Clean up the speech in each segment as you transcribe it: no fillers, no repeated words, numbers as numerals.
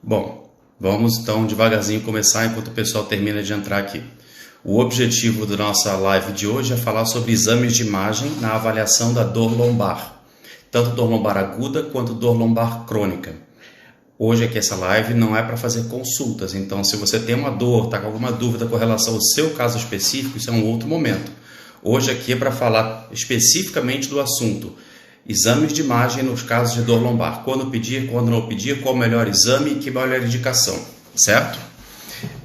Bom, vamos então devagarzinho começar enquanto o pessoal termina de entrar aqui. O objetivo da nossa live de hoje é falar sobre exames de imagem na avaliação da dor lombar, tanto dor lombar aguda quanto dor lombar crônica. Hoje aqui essa live não é para fazer consultas, então se você tem uma dor, está com alguma dúvida com relação ao seu caso específico, isso é um outro momento. Hoje aqui é para falar especificamente do assunto exames de imagem nos casos de dor lombar. Quando pedir, quando não pedir, qual o melhor exame e que melhor indicação, certo?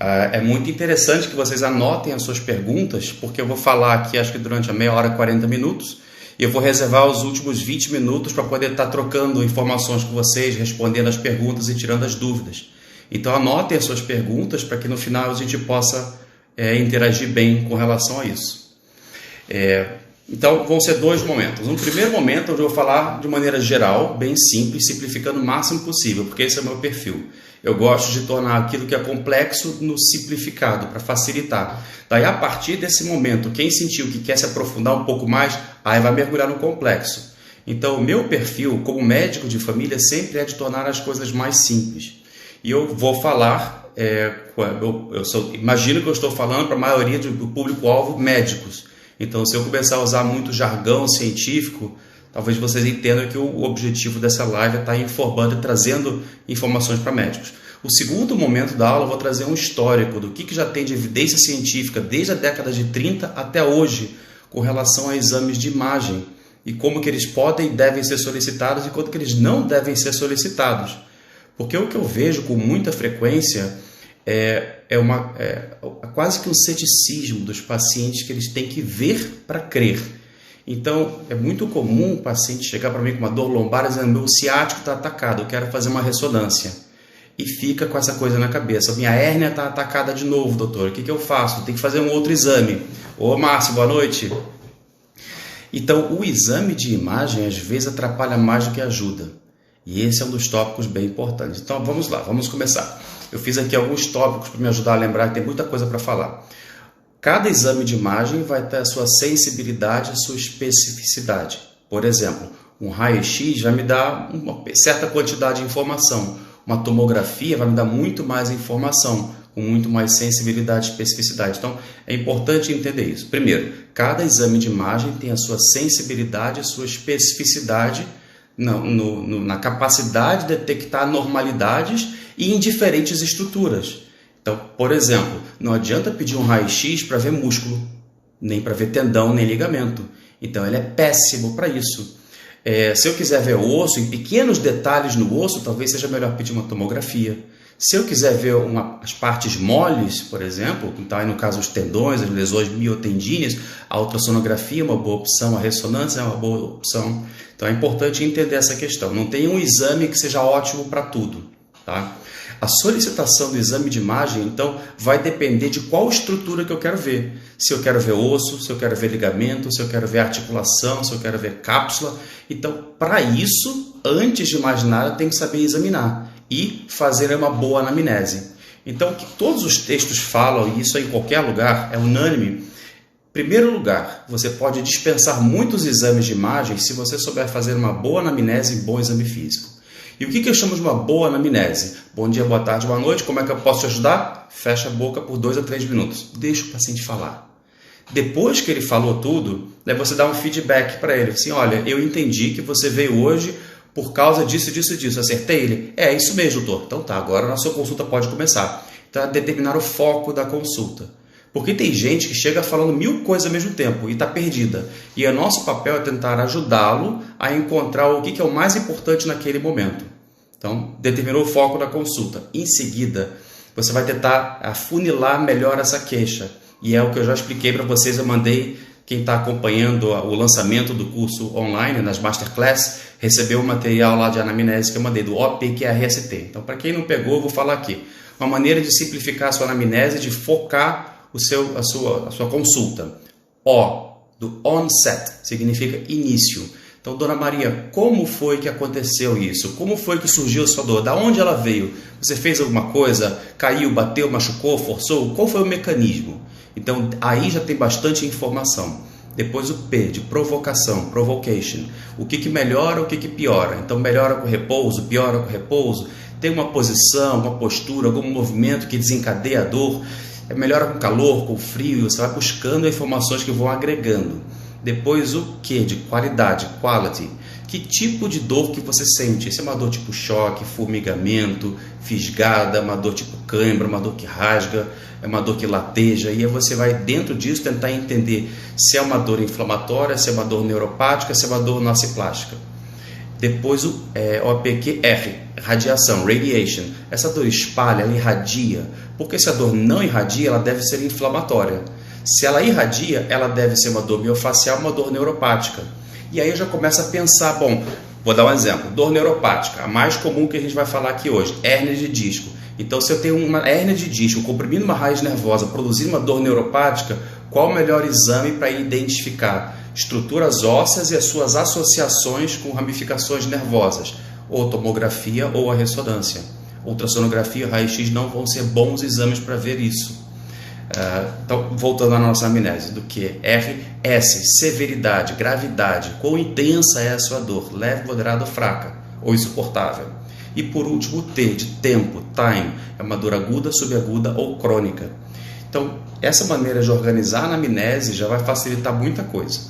É muito interessante que vocês anotem as suas perguntas, porque eu vou falar aqui acho que durante a meia hora, 40 minutos, e eu vou reservar os últimos 20 minutos para poder estar trocando informações com vocês, respondendo as perguntas e tirando as dúvidas. Então anotem as suas perguntas para que no final a gente possa interagir bem com relação a isso. Então vão ser dois momentos. No primeiro momento, onde eu vou falar de maneira geral, bem simples, simplificando o máximo possível, porque esse é o meu perfil. Eu gosto de tornar aquilo que é complexo no simplificado, para facilitar. Daí, a partir desse momento, quem sentiu que quer se aprofundar um pouco mais, aí vai mergulhar no complexo. Então, o meu perfil, como médico de família, sempre é de tornar as coisas mais simples. E eu vou falar, imagino que eu estou falando para a maioria do público-alvo médicos. Então, se eu começar a usar muito jargão científico, talvez vocês entendam que o objetivo dessa live é estar informando e trazendo informações para médicos. O segundo momento da aula eu vou trazer um histórico do que já tem de evidência científica desde a década de 30 até hoje com relação a exames de imagem e como que eles podem e devem ser solicitados e quanto que eles não devem ser solicitados. Porque o que eu vejo com muita frequência é quase que um ceticismo dos pacientes que eles têm que ver para crer. Então, é muito comum o paciente chegar para mim com uma dor lombar dizendo: meu ciático está atacado, eu quero fazer uma ressonância. E fica com essa coisa na cabeça: minha hérnia está atacada de novo, doutor, o que eu faço? Tem que fazer um outro exame. Ô Márcio, boa noite. Então, o exame de imagem às vezes atrapalha mais do que ajuda. E esse é um dos tópicos bem importantes. Então, vamos lá, vamos começar. Eu fiz aqui alguns tópicos para me ajudar a lembrar que tem muita coisa para falar. Cada exame de imagem vai ter a sua sensibilidade, a sua especificidade. Por exemplo, um raio-x vai me dar uma certa quantidade de informação. Uma tomografia vai me dar muito mais informação, com muito mais sensibilidade e especificidade. Então, é importante entender isso. Primeiro, cada exame de imagem tem a sua sensibilidade, a sua especificidade na capacidade de detectar anormalidades e em diferentes estruturas. Então, por exemplo, não adianta pedir um raio-x para ver músculo, nem para ver tendão, nem ligamento. Então, ele é péssimo para isso. Se eu quiser ver osso, em pequenos detalhes no osso, talvez seja melhor pedir uma tomografia. Se eu quiser ver as partes moles, por exemplo, então, aí no caso os tendões, as lesões miotendíneas, a ultrassonografia é uma boa opção, a ressonância é uma boa opção. Então, é importante entender essa questão. Não tem um exame que seja ótimo para tudo, tá? A solicitação do exame de imagem, então, vai depender de qual estrutura que eu quero ver. Se eu quero ver osso, se eu quero ver ligamento, se eu quero ver articulação, se eu quero ver cápsula. Então, para isso, antes de mais nada, eu tenho que saber examinar e fazer uma boa anamnese. Então, o que todos os textos falam, e isso é em qualquer lugar, é unânime. Em primeiro lugar, você pode dispensar muitos exames de imagem se você souber fazer uma boa anamnese e bom exame físico. E o que eu chamo de uma boa anamnese? Bom dia, boa tarde, boa noite, como é que eu posso te ajudar? Fecha a boca por 2 a 3 minutos. Deixa o paciente falar. Depois que ele falou tudo, você dá um feedback para ele. Assim, olha, eu entendi que você veio hoje por causa disso, disso, disso. Acertei ele? É isso mesmo, doutor. Então tá, agora a sua consulta pode começar. Então é determinar o foco da consulta. Porque tem gente que chega falando 1000 coisas ao mesmo tempo e está perdida. E o nosso papel é tentar ajudá-lo a encontrar o que é o mais importante naquele momento. Então, determinou o foco da consulta. Em seguida, você vai tentar afunilar melhor essa queixa. E é o que eu já expliquei para vocês. Eu mandei, quem está acompanhando o lançamento do curso online, nas Masterclass, recebeu o material lá de anamnese que eu mandei, do OPQRST. Então, para quem não pegou, eu vou falar aqui. Uma maneira de simplificar a sua anamnese, de focar a sua consulta. O, do onset, significa início. Então, Dona Maria, como foi que aconteceu isso? Como foi que surgiu a sua dor? Da onde ela veio? Você fez alguma coisa? Caiu, bateu, machucou, forçou? Qual foi o mecanismo? Então, aí já tem bastante informação. Depois o P, de provocação, provocation. O que melhora, o que piora. Então, melhora com repouso, piora com repouso. Tem uma posição, uma postura, algum movimento que desencadeia a dor? Melhora com calor, com frio? Você vai buscando informações que vão agregando. Depois, o que de qualidade, quality? Que tipo de dor que você sente? Se é uma dor tipo choque, formigamento, fisgada, uma dor tipo cãibra, uma dor que rasga, é uma dor que lateja, e aí você vai dentro disso tentar entender se é uma dor inflamatória, se é uma dor neuropática, se é uma dor nociplástica. Depois o OPQ-R, radiação, radiation. Essa dor espalha, ela irradia, porque se a dor não irradia, ela deve ser inflamatória. Se ela irradia, ela deve ser uma dor miofacial, uma dor neuropática. E aí eu já começo a pensar, bom, vou dar um exemplo, dor neuropática, a mais comum que a gente vai falar aqui hoje, hérnia de disco. Então, se eu tenho uma hérnia de disco comprimindo uma raiz nervosa, produzindo uma dor neuropática, qual o melhor exame para identificar estruturas ósseas e as suas associações com ramificações nervosas? Ou tomografia ou a ressonância. Ultrassonografia e raio-x não vão ser bons exames para ver isso. Então, voltando à nossa amnésia, do que RS, severidade, gravidade, quão intensa é a sua dor, leve, moderada ou fraca, ou insuportável. E por último, o T, de tempo, time, é uma dor aguda, subaguda ou crônica. Então, essa maneira de organizar na amnésia já vai facilitar muita coisa.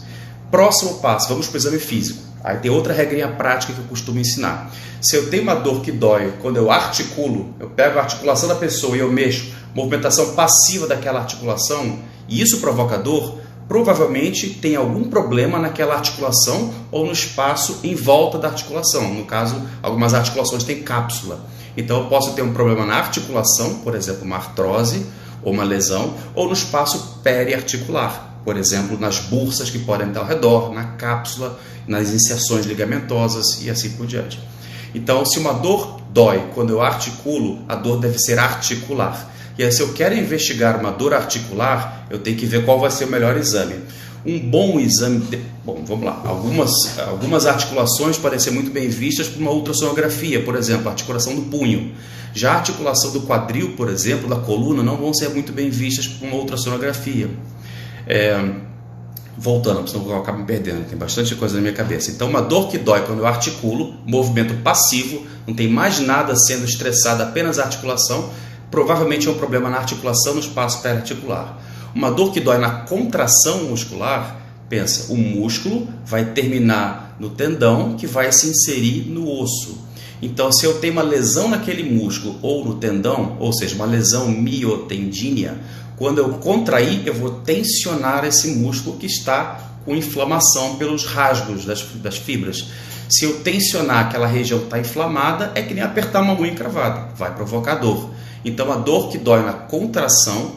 Próximo passo, vamos para o exame físico. Aí tem outra regrinha prática que eu costumo ensinar. Se eu tenho uma dor que dói, quando eu articulo, eu pego a articulação da pessoa e eu mexo, movimentação passiva daquela articulação, e isso provoca dor, provavelmente tem algum problema naquela articulação ou no espaço em volta da articulação. No caso, algumas articulações têm cápsula. Então eu posso ter um problema na articulação, por exemplo, uma artrose ou uma lesão, ou no espaço periarticular. Por exemplo, nas bursas que podem estar ao redor, na cápsula, nas inserções ligamentosas e assim por diante. Então, se uma dor dói quando eu articulo, a dor deve ser articular. E aí, se eu quero investigar uma dor articular, eu tenho que ver qual vai ser o melhor exame. Um bom exame... Bom, vamos lá. Algumas articulações podem ser muito bem vistas por uma ultrassonografia, por exemplo, a articulação do punho. Já a articulação do quadril, por exemplo, da coluna, não vão ser muito bem vistas por uma ultrassonografia. Voltando, senão eu acabo me perdendo, tem bastante coisa na minha cabeça. Então, uma dor que dói quando eu articulo, movimento passivo, não tem mais nada sendo estressado, apenas a articulação, provavelmente é um problema na articulação, no espaço periarticular. Uma dor que dói na contração muscular, pensa, o músculo vai terminar no tendão que vai se inserir no osso. Então, se eu tenho uma lesão naquele músculo ou no tendão, ou seja, uma lesão miotendínea, quando eu contrair, eu vou tensionar esse músculo que está com inflamação pelos rasgos das fibras. Se eu tensionar aquela região que está inflamada, é que nem apertar uma unha encravada, vai provocar dor. Então, a dor que dói na contração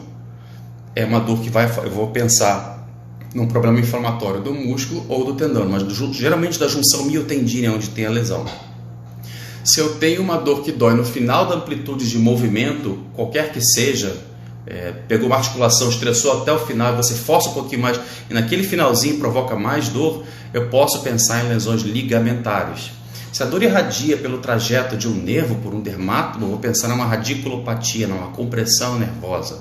é uma dor que eu vou pensar num problema inflamatório do músculo ou do tendão, mas geralmente da junção miotendínea onde tem a lesão. Se eu tenho uma dor que dói no final da amplitude de movimento, qualquer que seja, pegou uma articulação, estressou até o final, e você força um pouquinho mais e naquele finalzinho provoca mais dor, eu posso pensar em lesões ligamentares. Se a dor irradia pelo trajeto de um nervo por um dermátomo, eu vou pensar numa radiculopatia, numa compressão nervosa.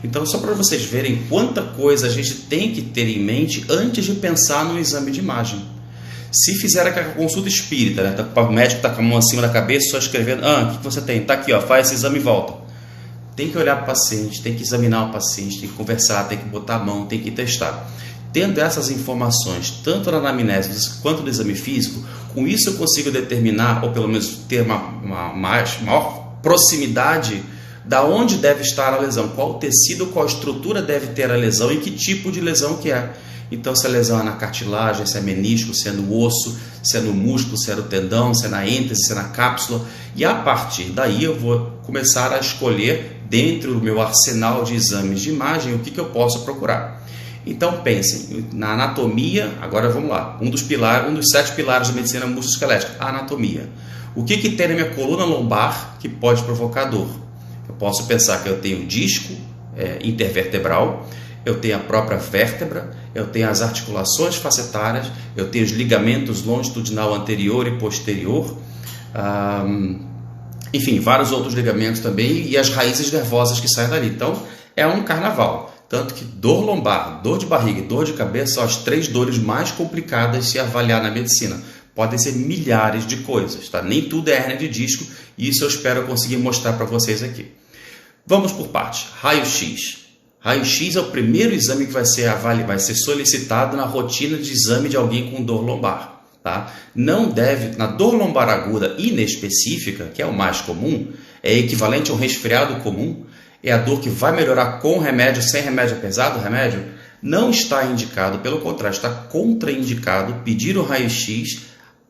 Então, só para vocês verem quanta coisa a gente tem que ter em mente antes de pensar no exame de imagem. Se fizer aquela consulta espírita, né? O médico está com a mão acima da cabeça, só escrevendo, o que você tem? Está aqui, ó, faz esse exame e volta. Tem que olhar para o paciente, tem que examinar o paciente, tem que conversar, tem que botar a mão, tem que testar. Tendo essas informações, tanto na anamnese quanto no exame físico, com isso eu consigo determinar, ou pelo menos ter uma maior proximidade da onde deve estar a lesão, qual tecido, qual estrutura deve ter a lesão e que tipo de lesão que é. Então, se a lesão é na cartilagem, se é menisco, se é no osso, se é no músculo, se é no tendão, se é na êntese, se é na cápsula. E a partir daí eu vou começar a escolher, dentro do meu arsenal de exames de imagem, o que eu posso procurar. Então, pensem, na anatomia, agora vamos lá, um dos 7 pilares da medicina musculoesquelética, a anatomia. O que tem na minha coluna lombar que pode provocar dor? Eu posso pensar que eu tenho disco intervertebral, eu tenho a própria vértebra, eu tenho as articulações facetárias, eu tenho os ligamentos longitudinal anterior e posterior, enfim, vários outros ligamentos também e as raízes nervosas que saem dali. Então, é um carnaval. Tanto que dor lombar, dor de barriga e dor de cabeça são as 3 dores mais complicadas de se avaliar na medicina, Podem ser milhares de coisas, tá? Nem tudo é hérnia de disco, e isso eu espero conseguir mostrar para vocês aqui. Vamos por parte. Raio-X. Raio-X é o primeiro exame que vai ser solicitado na rotina de exame de alguém com dor lombar. Tá? Não deve, na dor lombar aguda inespecífica, que é o mais comum, é equivalente a um resfriado comum, é a dor que vai melhorar com remédio, sem remédio, apesar do remédio, não está indicado, pelo contrário, está contraindicado pedir o raio-x,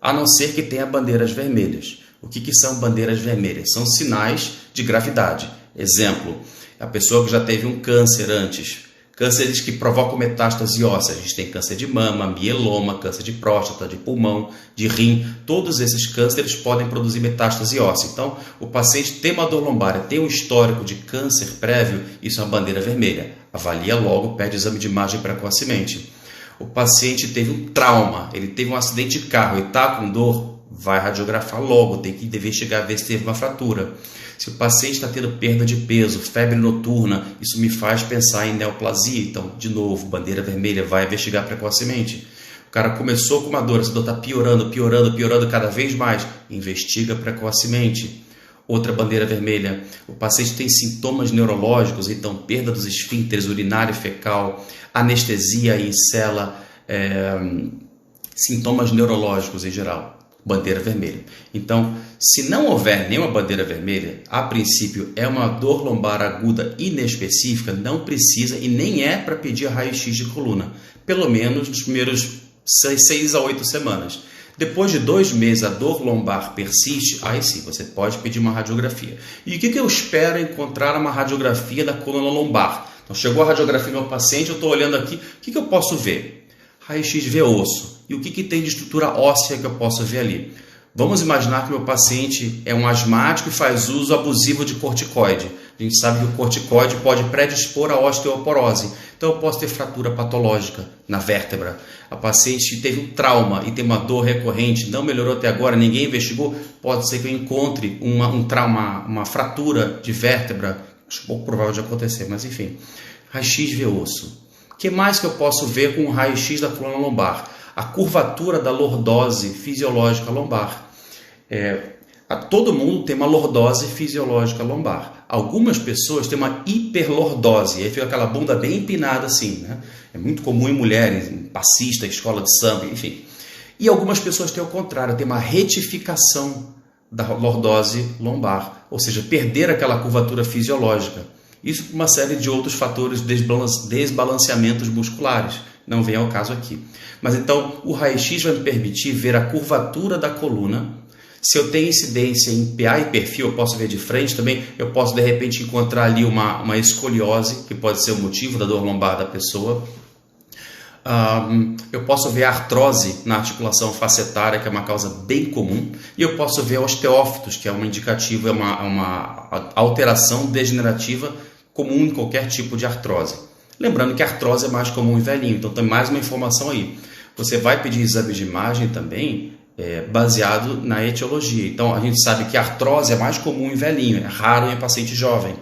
a não ser que tenha bandeiras vermelhas. O que são bandeiras vermelhas? São sinais de gravidade. Exemplo, a pessoa que já teve um câncer antes, cânceres que provocam metástase óssea. A gente tem câncer de mama, mieloma, câncer de próstata, de pulmão, de rim. Todos esses cânceres podem produzir metástase óssea. Então, o paciente tem uma dor lombar, tem um histórico de câncer prévio, isso é uma bandeira vermelha. Avalia logo, pede exame de imagem precocemente. O paciente teve um trauma, ele teve um acidente de carro e está com dor, vai radiografar logo, tem que investigar, ver se teve uma fratura. Se o paciente está tendo perda de peso, febre noturna, isso me faz pensar em neoplasia. Então, de novo, bandeira vermelha, vai investigar precocemente. O cara começou com uma dor, essa dor está piorando cada vez mais, investiga precocemente. Outra bandeira vermelha, o paciente tem sintomas neurológicos, então perda dos esfíncteres urinário e fecal, anestesia em cela, sintomas neurológicos em geral. Bandeira vermelha. Então, se não houver nenhuma bandeira vermelha, a princípio é uma dor lombar aguda inespecífica, não precisa e nem é para pedir raio-x de coluna, pelo menos nos primeiros 6 a 8 semanas. Depois de 2 meses a dor lombar persiste, aí sim, você pode pedir uma radiografia. E o que eu espero encontrar numa radiografia da coluna lombar? Então, chegou a radiografia do meu paciente, eu estou olhando aqui, o que eu posso ver? Raio-x vê osso. E o que tem de estrutura óssea que eu posso ver ali? Vamos imaginar que meu paciente é um asmático e faz uso abusivo de corticoide. A gente sabe que o corticoide pode predispor à osteoporose. Então eu posso ter fratura patológica na vértebra. A paciente teve um trauma e tem uma dor recorrente, não melhorou até agora, ninguém investigou. Pode ser que eu encontre uma fratura de vértebra. Acho pouco provável de acontecer, mas enfim. Raio-x vê osso. O que mais que eu posso ver com o raio-x da coluna lombar? A curvatura da lordose fisiológica lombar. Todo mundo tem uma lordose fisiológica lombar. Algumas pessoas têm uma hiperlordose, e aí fica aquela bunda bem empinada assim, né? É muito comum em mulheres, em passista, escola de samba, enfim. E algumas pessoas têm o contrário, tem uma retificação da lordose lombar, ou seja, perder aquela curvatura fisiológica. Isso por uma série de outros fatores, desbalanceamentos musculares. Não vem ao caso aqui. Mas então o raio-x vai me permitir ver a curvatura da coluna. Se eu tenho incidência em PA e perfil, eu posso ver de frente também. Eu posso de repente encontrar ali uma escoliose, que pode ser o motivo da dor lombar da pessoa. Eu posso ver a artrose na articulação facetária, que é uma causa bem comum. E eu posso ver osteófitos, que é um indicativo, é uma alteração degenerativa comum em qualquer tipo de artrose. Lembrando que a artrose é mais comum em velhinho, então tem mais uma informação aí. Você vai pedir exame de imagem também baseado na etiologia. Então a gente sabe que a artrose é mais comum em velhinho, é raro em paciente jovem.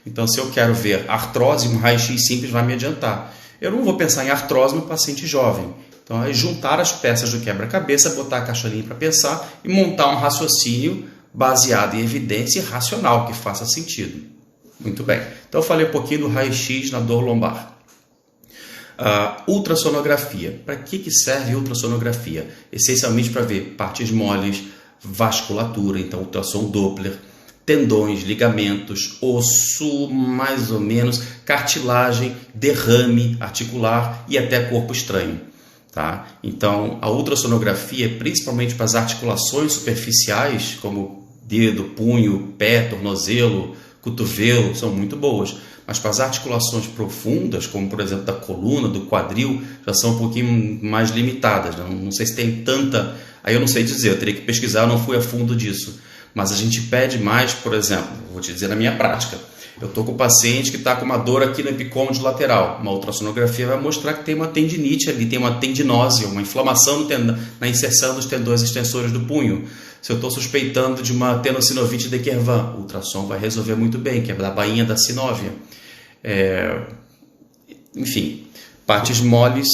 Então se eu quero ver artrose, um raio-x simples vai me adiantar. Eu não vou pensar em artrose no paciente jovem. Então é juntar as peças do quebra-cabeça, botar a caixinha para pensar e montar um raciocínio baseado em evidência e racional, que faça sentido. Muito bem. Então eu falei um pouquinho do raio-x na dor lombar. Ultrassonografia. Para que serve ultrassonografia? Essencialmente para ver partes moles, vasculatura, então ultrassom Doppler, tendões, ligamentos, osso, mais ou menos, cartilagem, derrame articular e até corpo estranho. Tá? Então a ultrassonografia, principalmente para as articulações superficiais, como dedo, punho, pé, tornozelo, cotovelo, são muito boas. Mas para as articulações profundas, como por exemplo da coluna, do quadril, já são um pouquinho mais limitadas. Não sei se tem tanta... Aí eu não sei dizer, eu teria que pesquisar, eu não fui a fundo disso. Mas a gente pede mais, por exemplo, vou te dizer na minha prática. Eu estou com um paciente que está com uma dor aqui no epicôndilo lateral. Uma ultrassonografia vai mostrar que tem uma tendinite ali, tem uma tendinose, uma inflamação na inserção dos tendões extensores do punho. Se eu estou suspeitando de uma tenossinovite de Quervain, o ultrassom vai resolver muito bem, que é da bainha da sinóvia. Enfim, partes moles,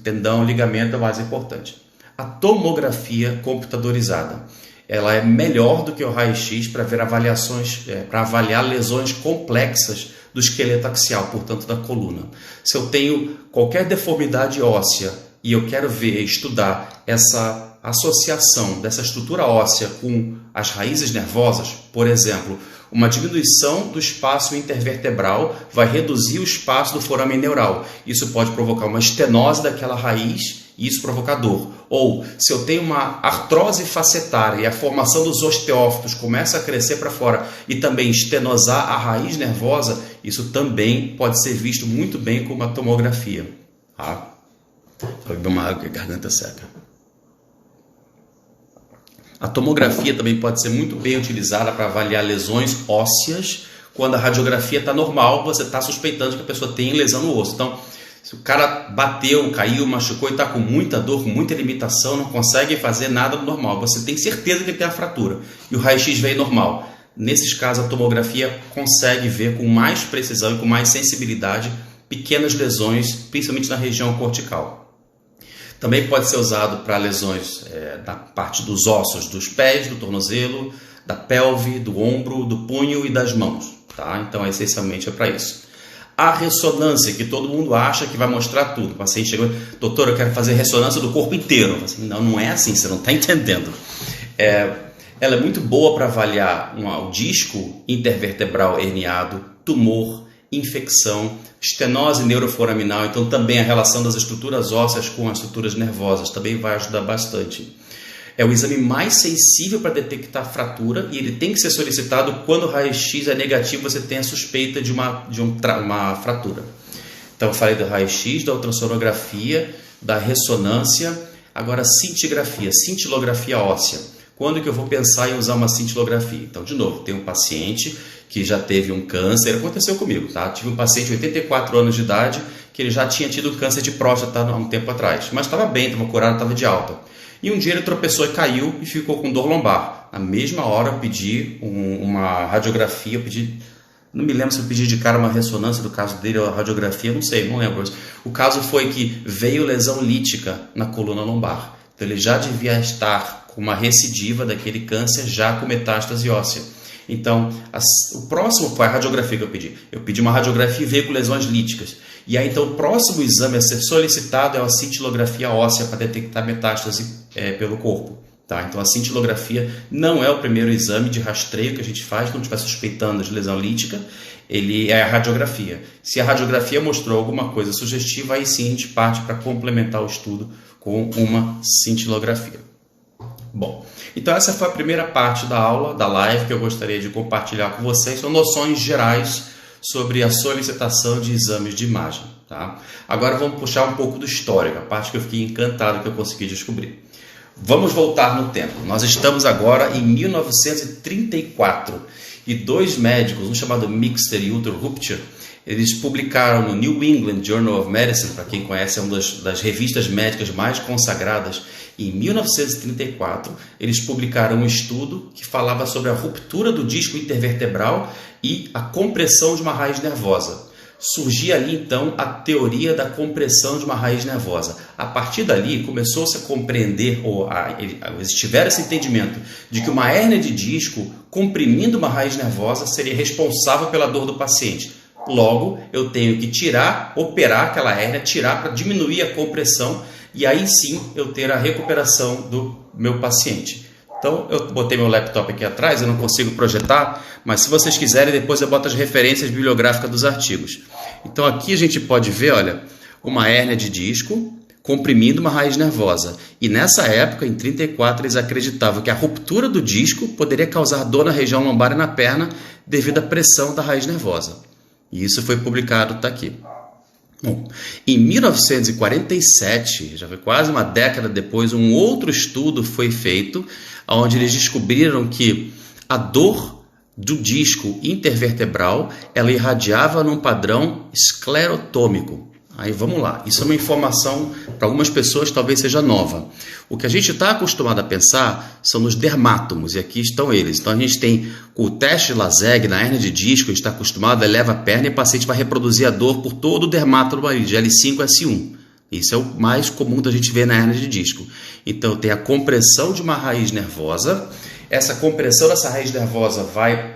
tendão, ligamento é o mais importante. a tomografia computadorizada. Ela é melhor do que o raio-x para ver avaliações, para avaliar lesões complexas do esqueleto axial, portanto da coluna. Se eu tenho qualquer deformidade óssea e eu quero ver, estudar essa associação dessa estrutura óssea com as raízes nervosas, por exemplo, uma diminuição do espaço intervertebral vai reduzir o espaço do forame neural. Isso pode provocar uma estenose daquela raiz e isso provocar dor. Ou, se eu tenho uma artrose facetária e a formação dos osteófitos começa a crescer para fora e também estenosar a raiz nervosa, isso também pode ser visto muito bem com uma tomografia. Tá? Vou beber uma água que a garganta seca. A tomografia também pode ser muito bem utilizada para avaliar lesões ósseas. Quando a radiografia está normal, você está suspeitando que a pessoa tem lesão no osso. Então, se o cara bateu, caiu, machucou e está com muita dor, com muita limitação, não consegue fazer nada normal, você tem certeza que ele tem a fratura e o raio-x veio normal. Nesses casos, a tomografia consegue ver com mais precisão e com mais sensibilidade pequenas lesões, principalmente na região cortical. Também pode ser usado para lesões da parte dos ossos dos pés, do tornozelo, da pelve, do ombro, do punho e das mãos. Tá? Então, essencialmente é para isso. A ressonância, que todo mundo acha que vai mostrar tudo. O paciente chegou, doutor, eu quero fazer ressonância do corpo inteiro. Assim, não, não é assim, você não está entendendo. Ela é muito boa para avaliar o disco intervertebral herniado, tumor, infecção, estenose neuroforaminal, então também a relação das estruturas ósseas com as estruturas nervosas também vai ajudar bastante. É o exame mais sensível para detectar fratura e ele tem que ser solicitado quando o raio-x é negativo, você tem a suspeita de uma fratura. Então eu falei do raio-x, da ultrassonografia, da ressonância, agora cintigrafia, cintilografia óssea. Quando que eu vou pensar em usar uma cintilografia? Então, de novo, tem um paciente que já teve um câncer, aconteceu comigo, tá? Tive um paciente de 84 anos de idade que ele já tinha tido câncer de próstata há um tempo atrás, mas estava bem, estava curado, estava de alta. E um dia ele tropeçou e caiu e ficou com dor lombar. Na mesma hora eu pedi uma radiografia, não me lembro se eu pedi de cara uma ressonância do caso dele ou a radiografia, não sei, não lembro. O caso foi que veio lesão lítica na coluna lombar. Então ele já devia estar com uma recidiva daquele câncer já com metástase óssea. Então, o próximo foi a radiografia que eu pedi. Eu pedi uma radiografia e veio com lesões líticas. E aí, então, o próximo exame a ser solicitado é a cintilografia óssea para detectar metástase pelo corpo. Tá? Então, a cintilografia não é o primeiro exame de rastreio que a gente faz quando estiver suspeitando de lesão lítica. Ele é a radiografia. Se a radiografia mostrou alguma coisa sugestiva, aí sim a gente parte para complementar o estudo com uma cintilografia. Bom, então essa foi a primeira parte da aula, da live, que eu gostaria de compartilhar com vocês. São noções gerais sobre a solicitação de exames de imagem. Tá? Agora vamos puxar um pouco do histórico, a parte que eu fiquei encantado que eu consegui descobrir. Vamos voltar no tempo. Nós estamos agora em 1934 e dois médicos, um chamado Mixter e outro Rupture, eles publicaram no New England Journal of Medicine, para quem conhece, é uma das revistas médicas mais consagradas. Em 1934, eles publicaram um estudo que falava sobre a ruptura do disco intervertebral e a compressão de uma raiz nervosa. Surgia ali, então, a teoria da compressão de uma raiz nervosa. A partir dali, começou-se a compreender, eles tiveram esse entendimento de que uma hérnia de disco, comprimindo uma raiz nervosa, seria responsável pela dor do paciente. Logo, eu tenho que operar aquela hérnia, tirar para diminuir a compressão e aí sim eu ter a recuperação do meu paciente. Então, eu botei meu laptop aqui atrás, eu não consigo projetar, mas se vocês quiserem, depois eu boto as referências bibliográficas dos artigos. Então, aqui a gente pode ver, olha, uma hérnia de disco comprimindo uma raiz nervosa. E nessa época, em 34, eles acreditavam que a ruptura do disco poderia causar dor na região lombar e na perna devido à pressão da raiz nervosa. E isso foi publicado, está aqui. Bom, em 1947, já foi quase uma década depois, um outro estudo foi feito, onde eles descobriram que a dor do disco intervertebral, ela irradiava num padrão esclerotômico. Aí vamos lá, isso é uma informação para algumas pessoas talvez seja nova. O que a gente está acostumado a pensar são nos dermátomos, e aqui estão eles. Então a gente tem o teste de Lazeg na hérnia de disco, a gente está acostumado, eleva a perna e o paciente vai reproduzir a dor por todo o dermátomo de L5, S1. Isso é o mais comum da gente ver na hérnia de disco. Então, tem a compressão de uma raiz nervosa. Essa compressão dessa raiz nervosa vai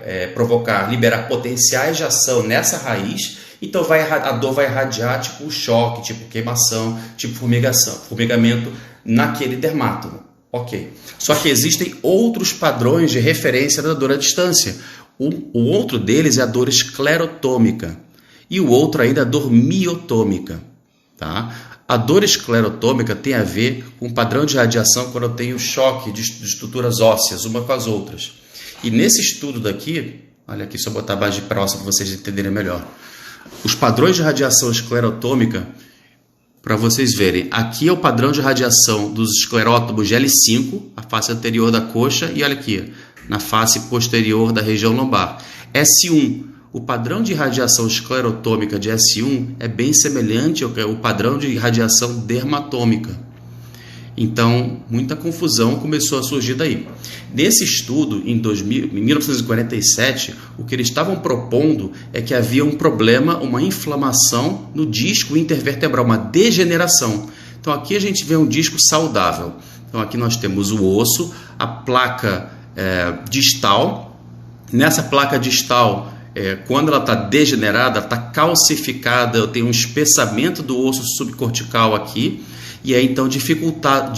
liberar potenciais de ação nessa raiz. Então, a dor vai irradiar tipo o choque, tipo queimação, tipo formigamento naquele dermátomo. Ok. Só que existem outros padrões de referência da dor à distância. O outro deles é a dor esclerotômica. E o outro ainda é a dor miotômica. Tá? A dor esclerotômica tem a ver com o padrão de radiação quando eu tenho choque de estruturas ósseas, uma com as outras. E nesse estudo daqui, olha aqui, só botar mais de próximo para vocês entenderem melhor. Os padrões de radiação esclerotômica, para vocês verem, aqui é o padrão de radiação dos esclerótomos de L5, a face anterior da coxa, e olha aqui, na face posterior da região lombar. S1, o padrão de radiação esclerotômica de S1 é bem semelhante ao padrão de radiação dermatômica. Então, muita confusão começou a surgir daí. Nesse estudo, em 1947, o que eles estavam propondo é que havia um problema, uma inflamação no disco intervertebral, uma degeneração. Então, aqui a gente vê um disco saudável. Então, aqui nós temos o osso, a placa distal. Nessa placa distal, quando ela está degenerada, está calcificada, eu tenho um espessamento do osso subcortical aqui, e aí então dificulta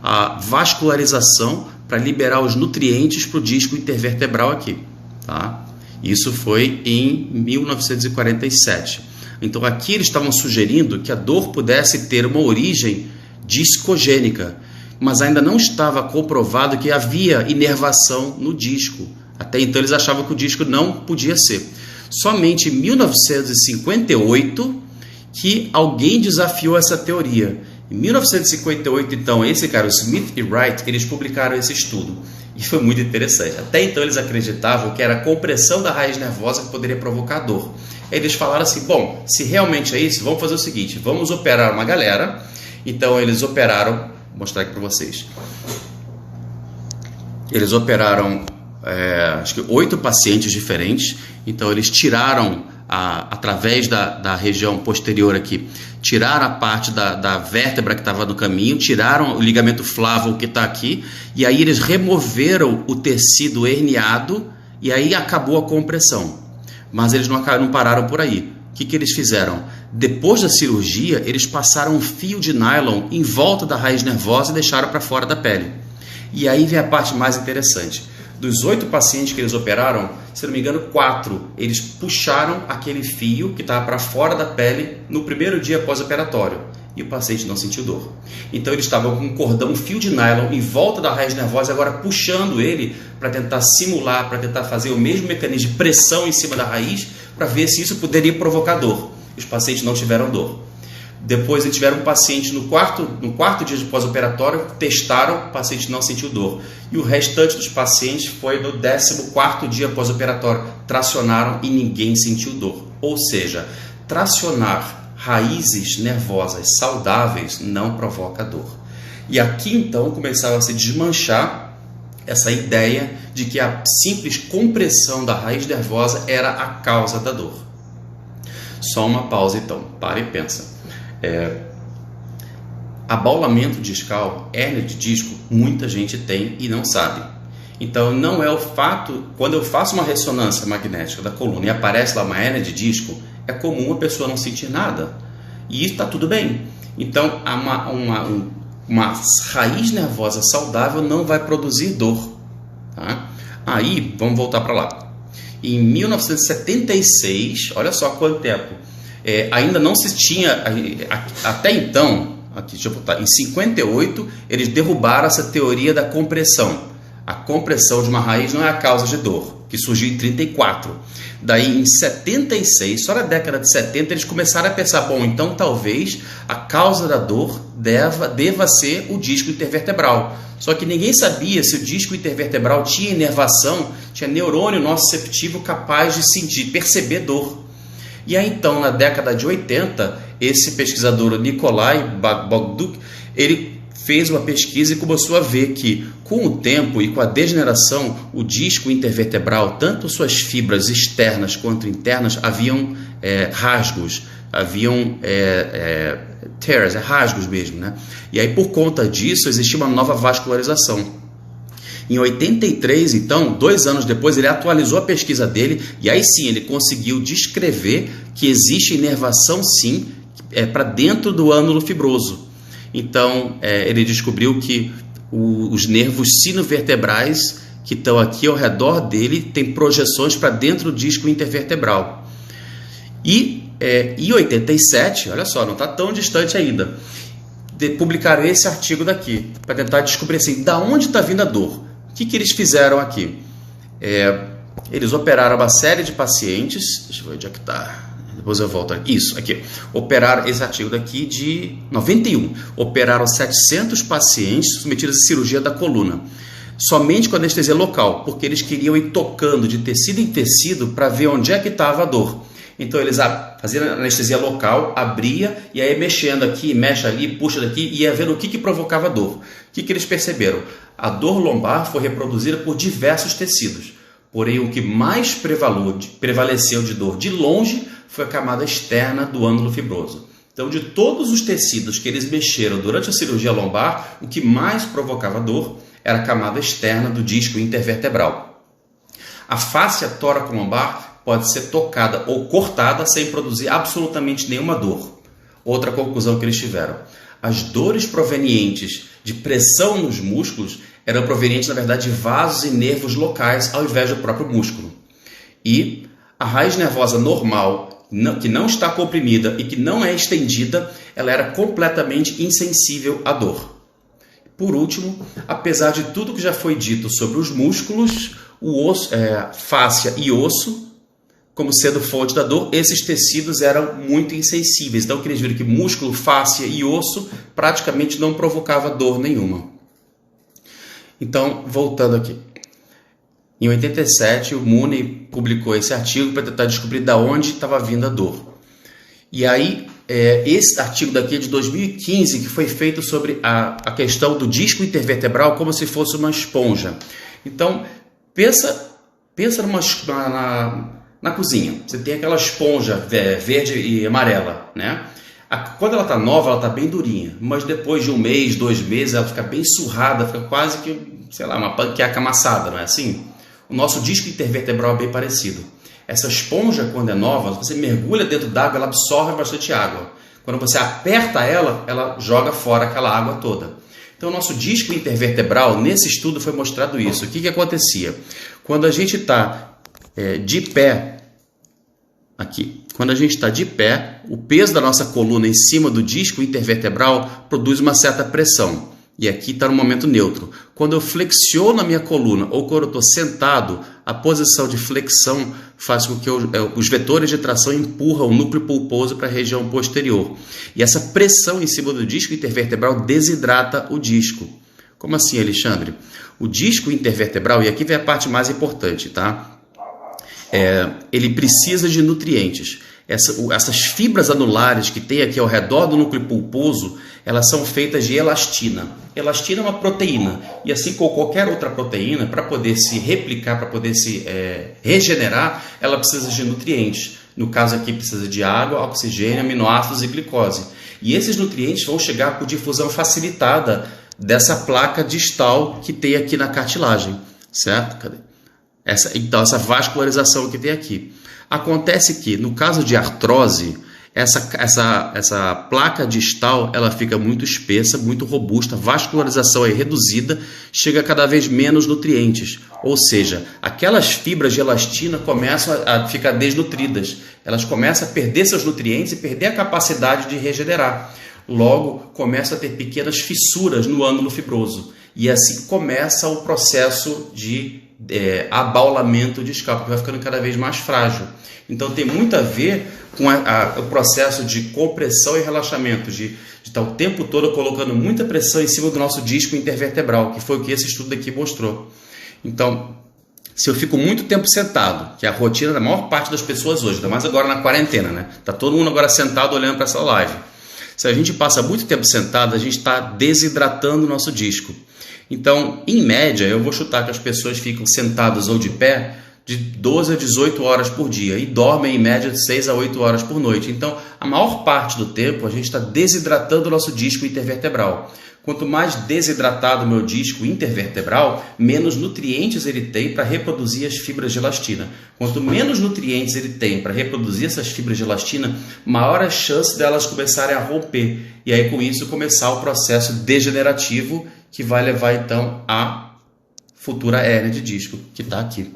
a vascularização para liberar os nutrientes para o disco intervertebral aqui. Tá? Isso foi em 1947. Então aqui eles estavam sugerindo que a dor pudesse ter uma origem discogênica, mas ainda não estava comprovado que havia inervação no disco. Até então eles achavam que o disco não podia ser. Somente em 1958 que alguém desafiou essa teoria. Em 1958, então, esse cara, o Smith e Wright, eles publicaram esse estudo. E foi muito interessante. Até então eles acreditavam que era a compressão da raiz nervosa que poderia provocar dor. Eles falaram assim, bom, se realmente é isso, vamos fazer o seguinte, vamos operar uma galera. Então eles operaram, vou mostrar aqui para vocês. Eles operaram acho que 8 pacientes diferentes. Então eles tiraram, através da região posterior aqui, tiraram a parte da vértebra que estava no caminho, tiraram o ligamento flavo que está aqui, e aí eles removeram o tecido herniado, e aí acabou a compressão. Mas eles não pararam por aí. O que eles fizeram? Depois da cirurgia, eles passaram um fio de nylon em volta da raiz nervosa e deixaram para fora da pele. E aí vem a parte mais interessante. Dos 8 pacientes que eles operaram, se não me engano, 4, eles puxaram aquele fio que estava para fora da pele no primeiro dia pós-operatório. E o paciente não sentiu dor. Então eles estavam com um cordão, um fio de nylon em volta da raiz nervosa, agora puxando ele para tentar simular, para tentar fazer o mesmo mecanismo de pressão em cima da raiz, para ver se isso poderia provocar dor. Os pacientes não tiveram dor. Depois eles tiveram um paciente no quarto dia de pós-operatório, testaram, o paciente não sentiu dor. E o restante dos pacientes foi no 14º dia pós-operatório, tracionaram e ninguém sentiu dor. Ou seja, tracionar raízes nervosas saudáveis não provoca dor. E aqui então começava a se desmanchar essa ideia de que a simples compressão da raiz nervosa era a causa da dor. Só uma pausa então, para e pensa. Abaulamento discal, hérnia de disco, muita gente tem e não sabe. Então não é o fato, quando eu faço uma ressonância magnética da coluna e aparece lá uma hérnia de disco, é comum a pessoa não sentir nada. E isso está tudo bem. Então uma raiz nervosa saudável não vai produzir dor. Tá? Aí, vamos voltar para lá. Em 1976, olha só quanto tempo, ainda não se tinha, até então, aqui, deixa eu botar, em 58, eles derrubaram essa teoria da compressão. A compressão de uma raiz não é a causa de dor, que surgiu em 34. Daí, em 76, só na década de 70, eles começaram a pensar, bom, então talvez a causa da dor deva ser o disco intervertebral. Só que ninguém sabia se o disco intervertebral tinha inervação, tinha neurônio nociceptivo capaz de sentir, perceber dor. E aí então, na década de 80, esse pesquisador Nikolai Bogduk, ele fez uma pesquisa e começou a ver que, com o tempo e com a degeneração, o disco intervertebral, tanto suas fibras externas quanto internas, haviam rasgos, haviam tears, rasgos mesmo, né? E aí, por conta disso, existia uma nova vascularização. Em 83, então, 2 anos depois, ele atualizou a pesquisa dele e aí sim ele conseguiu descrever que existe inervação sim para dentro do ânulo fibroso. Então, ele descobriu que os nervos sinovertebrais que estão aqui ao redor dele têm projeções para dentro do disco intervertebral. E em 87, olha só, não está tão distante ainda, publicaram esse artigo daqui para tentar descobrir assim, da onde está vindo a dor. O que eles fizeram aqui? Eles operaram uma série de pacientes. Deixa eu ver onde é que está. Depois eu volto aqui. Isso, aqui. Operaram esse artigo daqui de 91. Operaram 700 pacientes submetidos à cirurgia da coluna. Somente com anestesia local, porque eles queriam ir tocando de tecido em tecido para ver onde é que estava a dor. Então eles faziam anestesia local, abria e aí mexendo aqui, mexe ali, puxa daqui e ia vendo o que provocava dor. O que eles perceberam? A dor lombar foi reproduzida por diversos tecidos, porém o que mais prevaleceu de dor de longe foi a camada externa do ânulo fibroso. Então, de todos os tecidos que eles mexeram durante a cirurgia lombar, o que mais provocava dor era a camada externa do disco intervertebral. A fáscia tóraco-lombar pode ser tocada ou cortada sem produzir absolutamente nenhuma dor. Outra conclusão que eles tiveram: as dores provenientes de pressão nos músculos eram provenientes, na verdade, de vasos e nervos locais ao invés do próprio músculo. E a raiz nervosa normal, que não está comprimida e que não é estendida, ela era completamente insensível à dor. Por último, apesar de tudo que já foi dito sobre os músculos, o osso, fáscia e osso, como sendo fonte da dor, esses tecidos eram muito insensíveis. Então, eles viram que músculo, fáscia e osso praticamente não provocava dor nenhuma. Então, voltando aqui. Em 87, o Mooney publicou esse artigo para tentar descobrir de onde estava vindo a dor. E aí, esse artigo daqui é de 2015, que foi feito sobre a questão do disco intervertebral como se fosse uma esponja. Então, pensa na cozinha. Você tem aquela esponja verde e amarela, né? Quando ela está nova, ela está bem durinha, mas depois de 1 mês, 2 meses, ela fica bem surrada, fica quase que, sei lá, uma panqueca amassada, não é assim? O nosso disco intervertebral é bem parecido. Essa esponja, quando é nova, você mergulha dentro d'água, ela absorve bastante água. Quando você aperta ela, ela joga fora aquela água toda. Então, o nosso disco intervertebral, nesse estudo foi mostrado isso. O que acontecia? Quando a gente está de pé, aqui, quando a gente está de pé, o peso da nossa coluna em cima do disco intervertebral produz uma certa pressão. E aqui está no momento neutro. Quando eu flexiono a minha coluna ou quando eu estou sentado, a posição de flexão faz com que os vetores de tração empurram o núcleo pulposo para a região posterior. E essa pressão em cima do disco intervertebral desidrata o disco. Como assim, Alexandre? O disco intervertebral, e aqui vem a parte mais importante, tá? Ele precisa de nutrientes. Essas fibras anulares que tem aqui ao redor do núcleo pulposo, elas são feitas de elastina. Elastina é uma proteína, e assim como qualquer outra proteína, para poder se replicar, para poder se regenerar, ela precisa de nutrientes. No caso aqui precisa de água, oxigênio, aminoácidos e glicose. E esses nutrientes vão chegar por difusão facilitada dessa placa distal que tem aqui na cartilagem, certo? Cadê? Então, essa vascularização que tem aqui. Acontece que, no caso de artrose, essa placa distal ela fica muito espessa, muito robusta, a vascularização é reduzida, chega a cada vez menos nutrientes. Ou seja, aquelas fibras de elastina começam a ficar desnutridas. Elas começam a perder seus nutrientes e perder a capacidade de regenerar. Logo, começa a ter pequenas fissuras no ânulo fibroso. E assim começa o processo de abaulamento discal, porque vai ficando cada vez mais frágil. Então tem muito a ver com o processo de compressão e relaxamento, de estar o tempo todo colocando muita pressão em cima do nosso disco intervertebral, que foi o que esse estudo aqui mostrou. Então, se eu fico muito tempo sentado, que é a rotina da maior parte das pessoas hoje, ainda mais agora na quarentena, né? Tá todo mundo agora sentado olhando para essa live. Se a gente passa muito tempo sentado, a gente está desidratando o nosso disco. Então, em média, eu vou chutar que as pessoas ficam sentadas ou de pé de 12 a 18 horas por dia e dormem em média de 6 a 8 horas por noite. Então, a maior parte do tempo a gente está desidratando o nosso disco intervertebral. Quanto mais desidratado o meu disco intervertebral, menos nutrientes ele tem para reproduzir as fibras de elastina. Quanto menos nutrientes ele tem para reproduzir essas fibras de elastina, maior a chance delas começarem a romper. E aí, com isso, começar o processo degenerativo que vai levar, então, à futura hérnia de disco, que está aqui.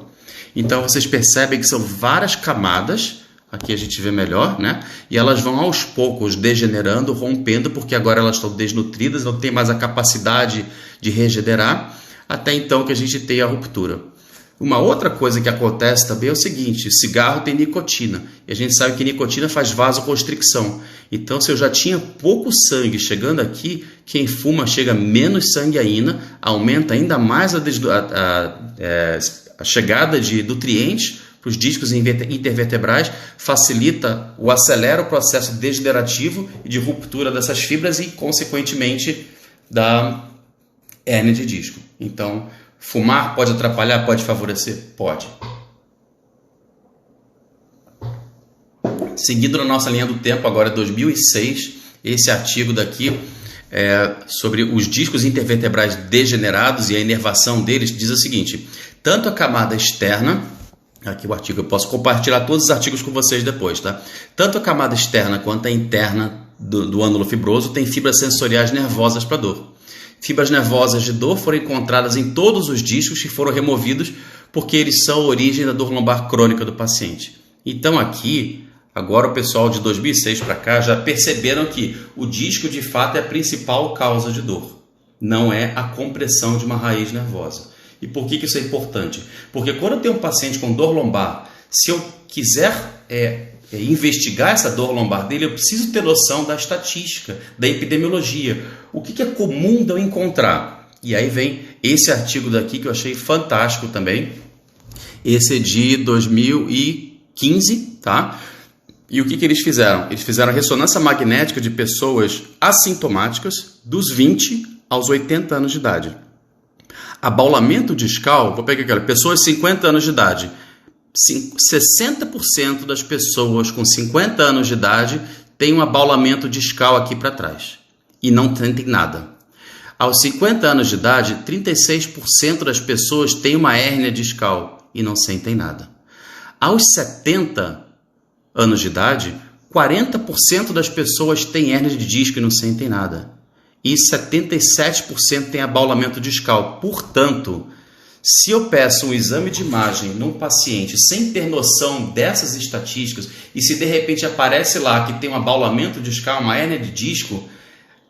Então, vocês percebem que são várias camadas, aqui a gente vê melhor, né? E elas vão aos poucos degenerando, rompendo, porque agora elas estão desnutridas, não tem mais a capacidade de regenerar, até então que a gente tem a ruptura. Uma outra coisa que acontece também é o seguinte, cigarro tem nicotina, e a gente sabe que nicotina faz vasoconstricção. Então, se eu já tinha pouco sangue chegando aqui, quem fuma chega menos sangue ainda, aumenta ainda mais a chegada de nutrientes para os discos intervertebrais, acelera o processo degenerativo e de ruptura dessas fibras e, consequentemente, da hérnia de disco. Então, fumar pode atrapalhar, pode favorecer? Pode. Seguindo na nossa linha do tempo, agora é 2006, esse artigo daqui sobre os discos intervertebrais degenerados e a inervação deles diz o seguinte: tanto a camada externa, aqui o artigo, eu posso compartilhar todos os artigos com vocês depois, tá? Tanto a camada externa quanto a interna do ânulo fibroso tem fibras sensoriais nervosas para dor. Fibras nervosas de dor foram encontradas em todos os discos que foram removidos porque eles são a origem da dor lombar crônica do paciente. Então aqui, agora o pessoal de 2006 para cá já perceberam que o disco de fato é a principal causa de dor, não é a compressão de uma raiz nervosa. E por que isso é importante? Porque quando eu tenho um paciente com dor lombar, se eu quiser investigar essa dor lombar dele, eu preciso ter noção da estatística, da epidemiologia. O que é comum de eu encontrar? E aí vem esse artigo daqui que eu achei fantástico também. Esse é de 2015, tá? E o que eles fizeram? Eles fizeram ressonância magnética de pessoas assintomáticas dos 20 aos 80 anos de idade. Abaulamento discal, vou pegar aquela, pessoas de 50 anos de idade. 60% das pessoas com 50 anos de idade têm um abaulamento discal aqui para trás e não sentem nada. Aos 50 anos de idade, 36% das pessoas têm uma hérnia discal e não sentem nada. Aos 70 anos de idade, 40% das pessoas têm hérnia de disco e não sentem nada. E 77% têm abaulamento discal. Portanto, se eu peço um exame de imagem num paciente sem ter noção dessas estatísticas e se de repente aparece lá que tem um abaulamento discal, uma hérnia de disco,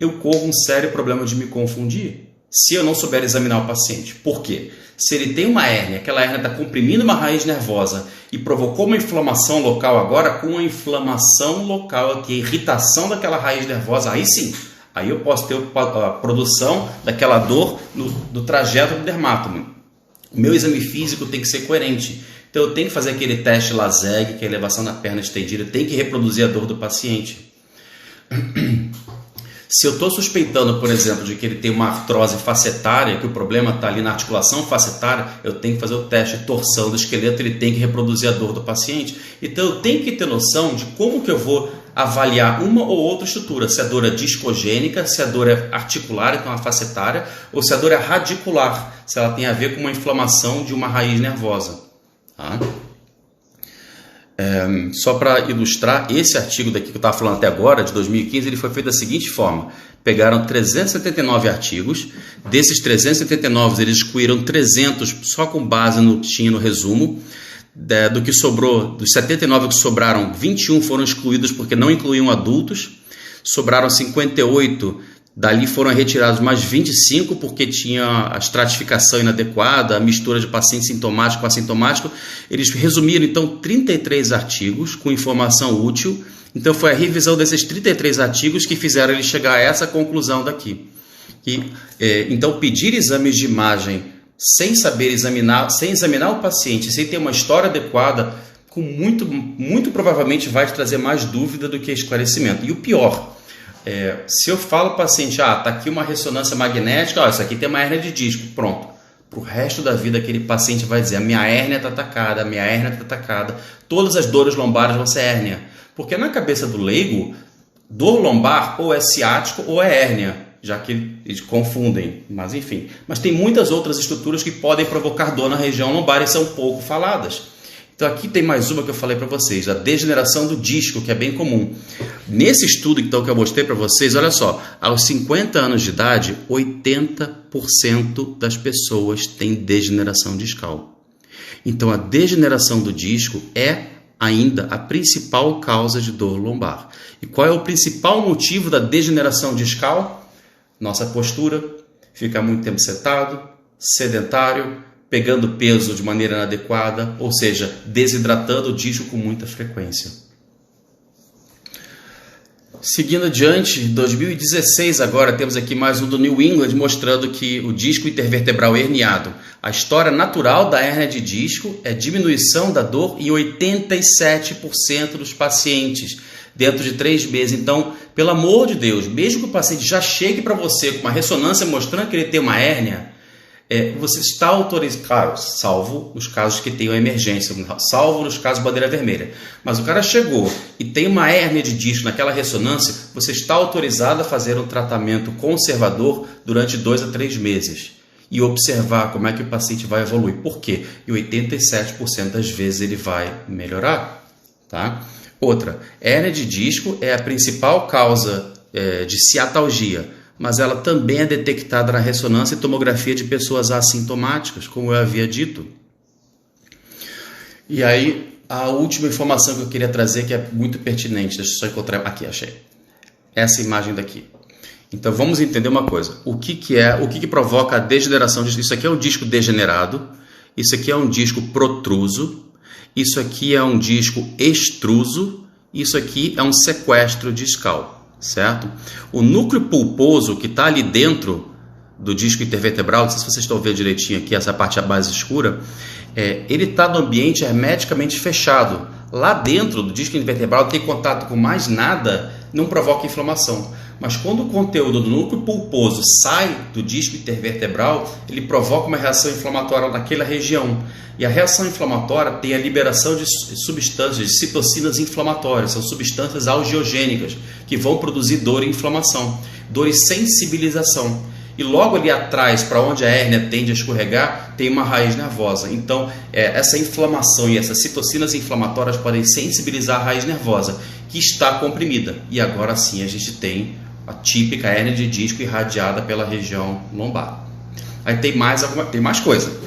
eu corro um sério problema de me confundir se eu não souber examinar o paciente. Por quê? Se ele tem uma hérnia, aquela hérnia está comprimindo uma raiz nervosa e provocou uma inflamação local agora, com a inflamação local aqui, a irritação daquela raiz nervosa, aí sim, aí eu posso ter a produção daquela dor do trajeto do dermátomo. O meu exame físico tem que ser coerente. Então eu tenho que fazer aquele teste LASEG, que é a elevação da perna estendida, tem que reproduzir a dor do paciente. Se eu estou suspeitando, por exemplo, de que ele tem uma artrose facetária, que o problema está ali na articulação facetária, eu tenho que fazer o teste de torção do esqueleto, ele tem que reproduzir a dor do paciente. Então eu tenho que ter noção de como que eu vou avaliar uma ou outra estrutura, se a dor é discogênica, se a dor é articular, então a facetária, ou se a dor é radicular, se ela tem a ver com uma inflamação de uma raiz nervosa. Tá? Só para ilustrar, esse artigo daqui que eu estava falando até agora, de 2015, ele foi feito da seguinte forma: pegaram 379 artigos, desses 379 eles excluíram 300 só com base no que tinha no resumo, do que sobrou, dos 79 que sobraram, 21 foram excluídos porque não incluíam adultos, sobraram 58, dali foram retirados mais 25 porque tinha a estratificação inadequada, a mistura de paciente sintomático com assintomático. Eles resumiram então 33 artigos com informação útil. Então foi a revisão desses 33 artigos que fizeram ele chegar a essa conclusão daqui. Então pedir exames de imagem sem saber examinar, sem examinar o paciente, sem ter uma história adequada, muito provavelmente vai te trazer mais dúvida do que esclarecimento. E o pior, se eu falo para o paciente, tá aqui uma ressonância magnética, isso aqui tem uma hérnia de disco, pronto, Para o resto da vida, aquele paciente vai dizer: a minha hérnia está atacada, a minha hérnia está atacada, todas as dores lombares vão ser hérnia. Porque na cabeça do leigo, dor lombar ou é ciático ou é hérnia, já que eles confundem, mas enfim. Mas tem muitas outras estruturas que podem provocar dor na região lombar e são pouco faladas. Então aqui tem mais uma que eu falei para vocês, a degeneração do disco, que é bem comum. Nesse estudo então, que eu mostrei para vocês, olha só, aos 50 anos de idade, 80% das pessoas têm degeneração discal. Então a degeneração do disco é ainda a principal causa de dor lombar. E qual é o principal motivo da degeneração discal? Nossa postura, ficar muito tempo sentado, sedentário, pegando peso de maneira inadequada, ou seja, desidratando o disco com muita frequência. Seguindo adiante, em 2016 agora temos aqui mais um do New England mostrando que o disco intervertebral herniado, a história natural da hérnia de disco é diminuição da dor em 87% dos pacientes dentro de 3 meses. Então, pelo amor de Deus, mesmo que o paciente já chegue para você com uma ressonância mostrando que ele tem uma hérnia, você está autorizado, claro, salvo os casos que tenham emergência, salvo nos casos bandeira vermelha. Mas o cara chegou e tem uma hérnia de disco naquela ressonância, você está autorizado a fazer um tratamento conservador durante 2 a 3 meses e observar como é que o paciente vai evoluir. Por quê? E 87% das vezes ele vai melhorar. Tá? Outra, hérnia de disco é a principal causa de ciatalgia, mas ela também é detectada na ressonância e tomografia de pessoas assintomáticas, como eu havia dito. E aí, a última informação que eu queria trazer, que é muito pertinente, deixa eu só encontrar, aqui, achei, essa imagem daqui. Então, vamos entender uma coisa, o que provoca a degeneração disso? Isso aqui é um disco degenerado, isso aqui é um disco protruso, isso aqui é um disco extruso, isso aqui é um sequestro discal. Certo? O núcleo pulposo que está ali dentro do disco intervertebral, não sei se vocês estão vendo direitinho aqui, essa parte mais escura, ele está no ambiente hermeticamente fechado. Lá dentro do disco intervertebral não tem contato com mais nada, não provoca inflamação. Mas quando o conteúdo do núcleo pulposo sai do disco intervertebral, ele provoca uma reação inflamatória naquela região. E a reação inflamatória tem a liberação de substâncias, de citocinas inflamatórias, são substâncias algiogênicas que vão produzir dor e inflamação, dor e sensibilização. E logo ali atrás, para onde a hérnia tende a escorregar, tem uma raiz nervosa. Então, essa inflamação e essas citocinas inflamatórias podem sensibilizar a raiz nervosa, que está comprimida. E agora sim a gente tem a típica hérnia de disco irradiada pela região lombar. Aí tem mais coisa.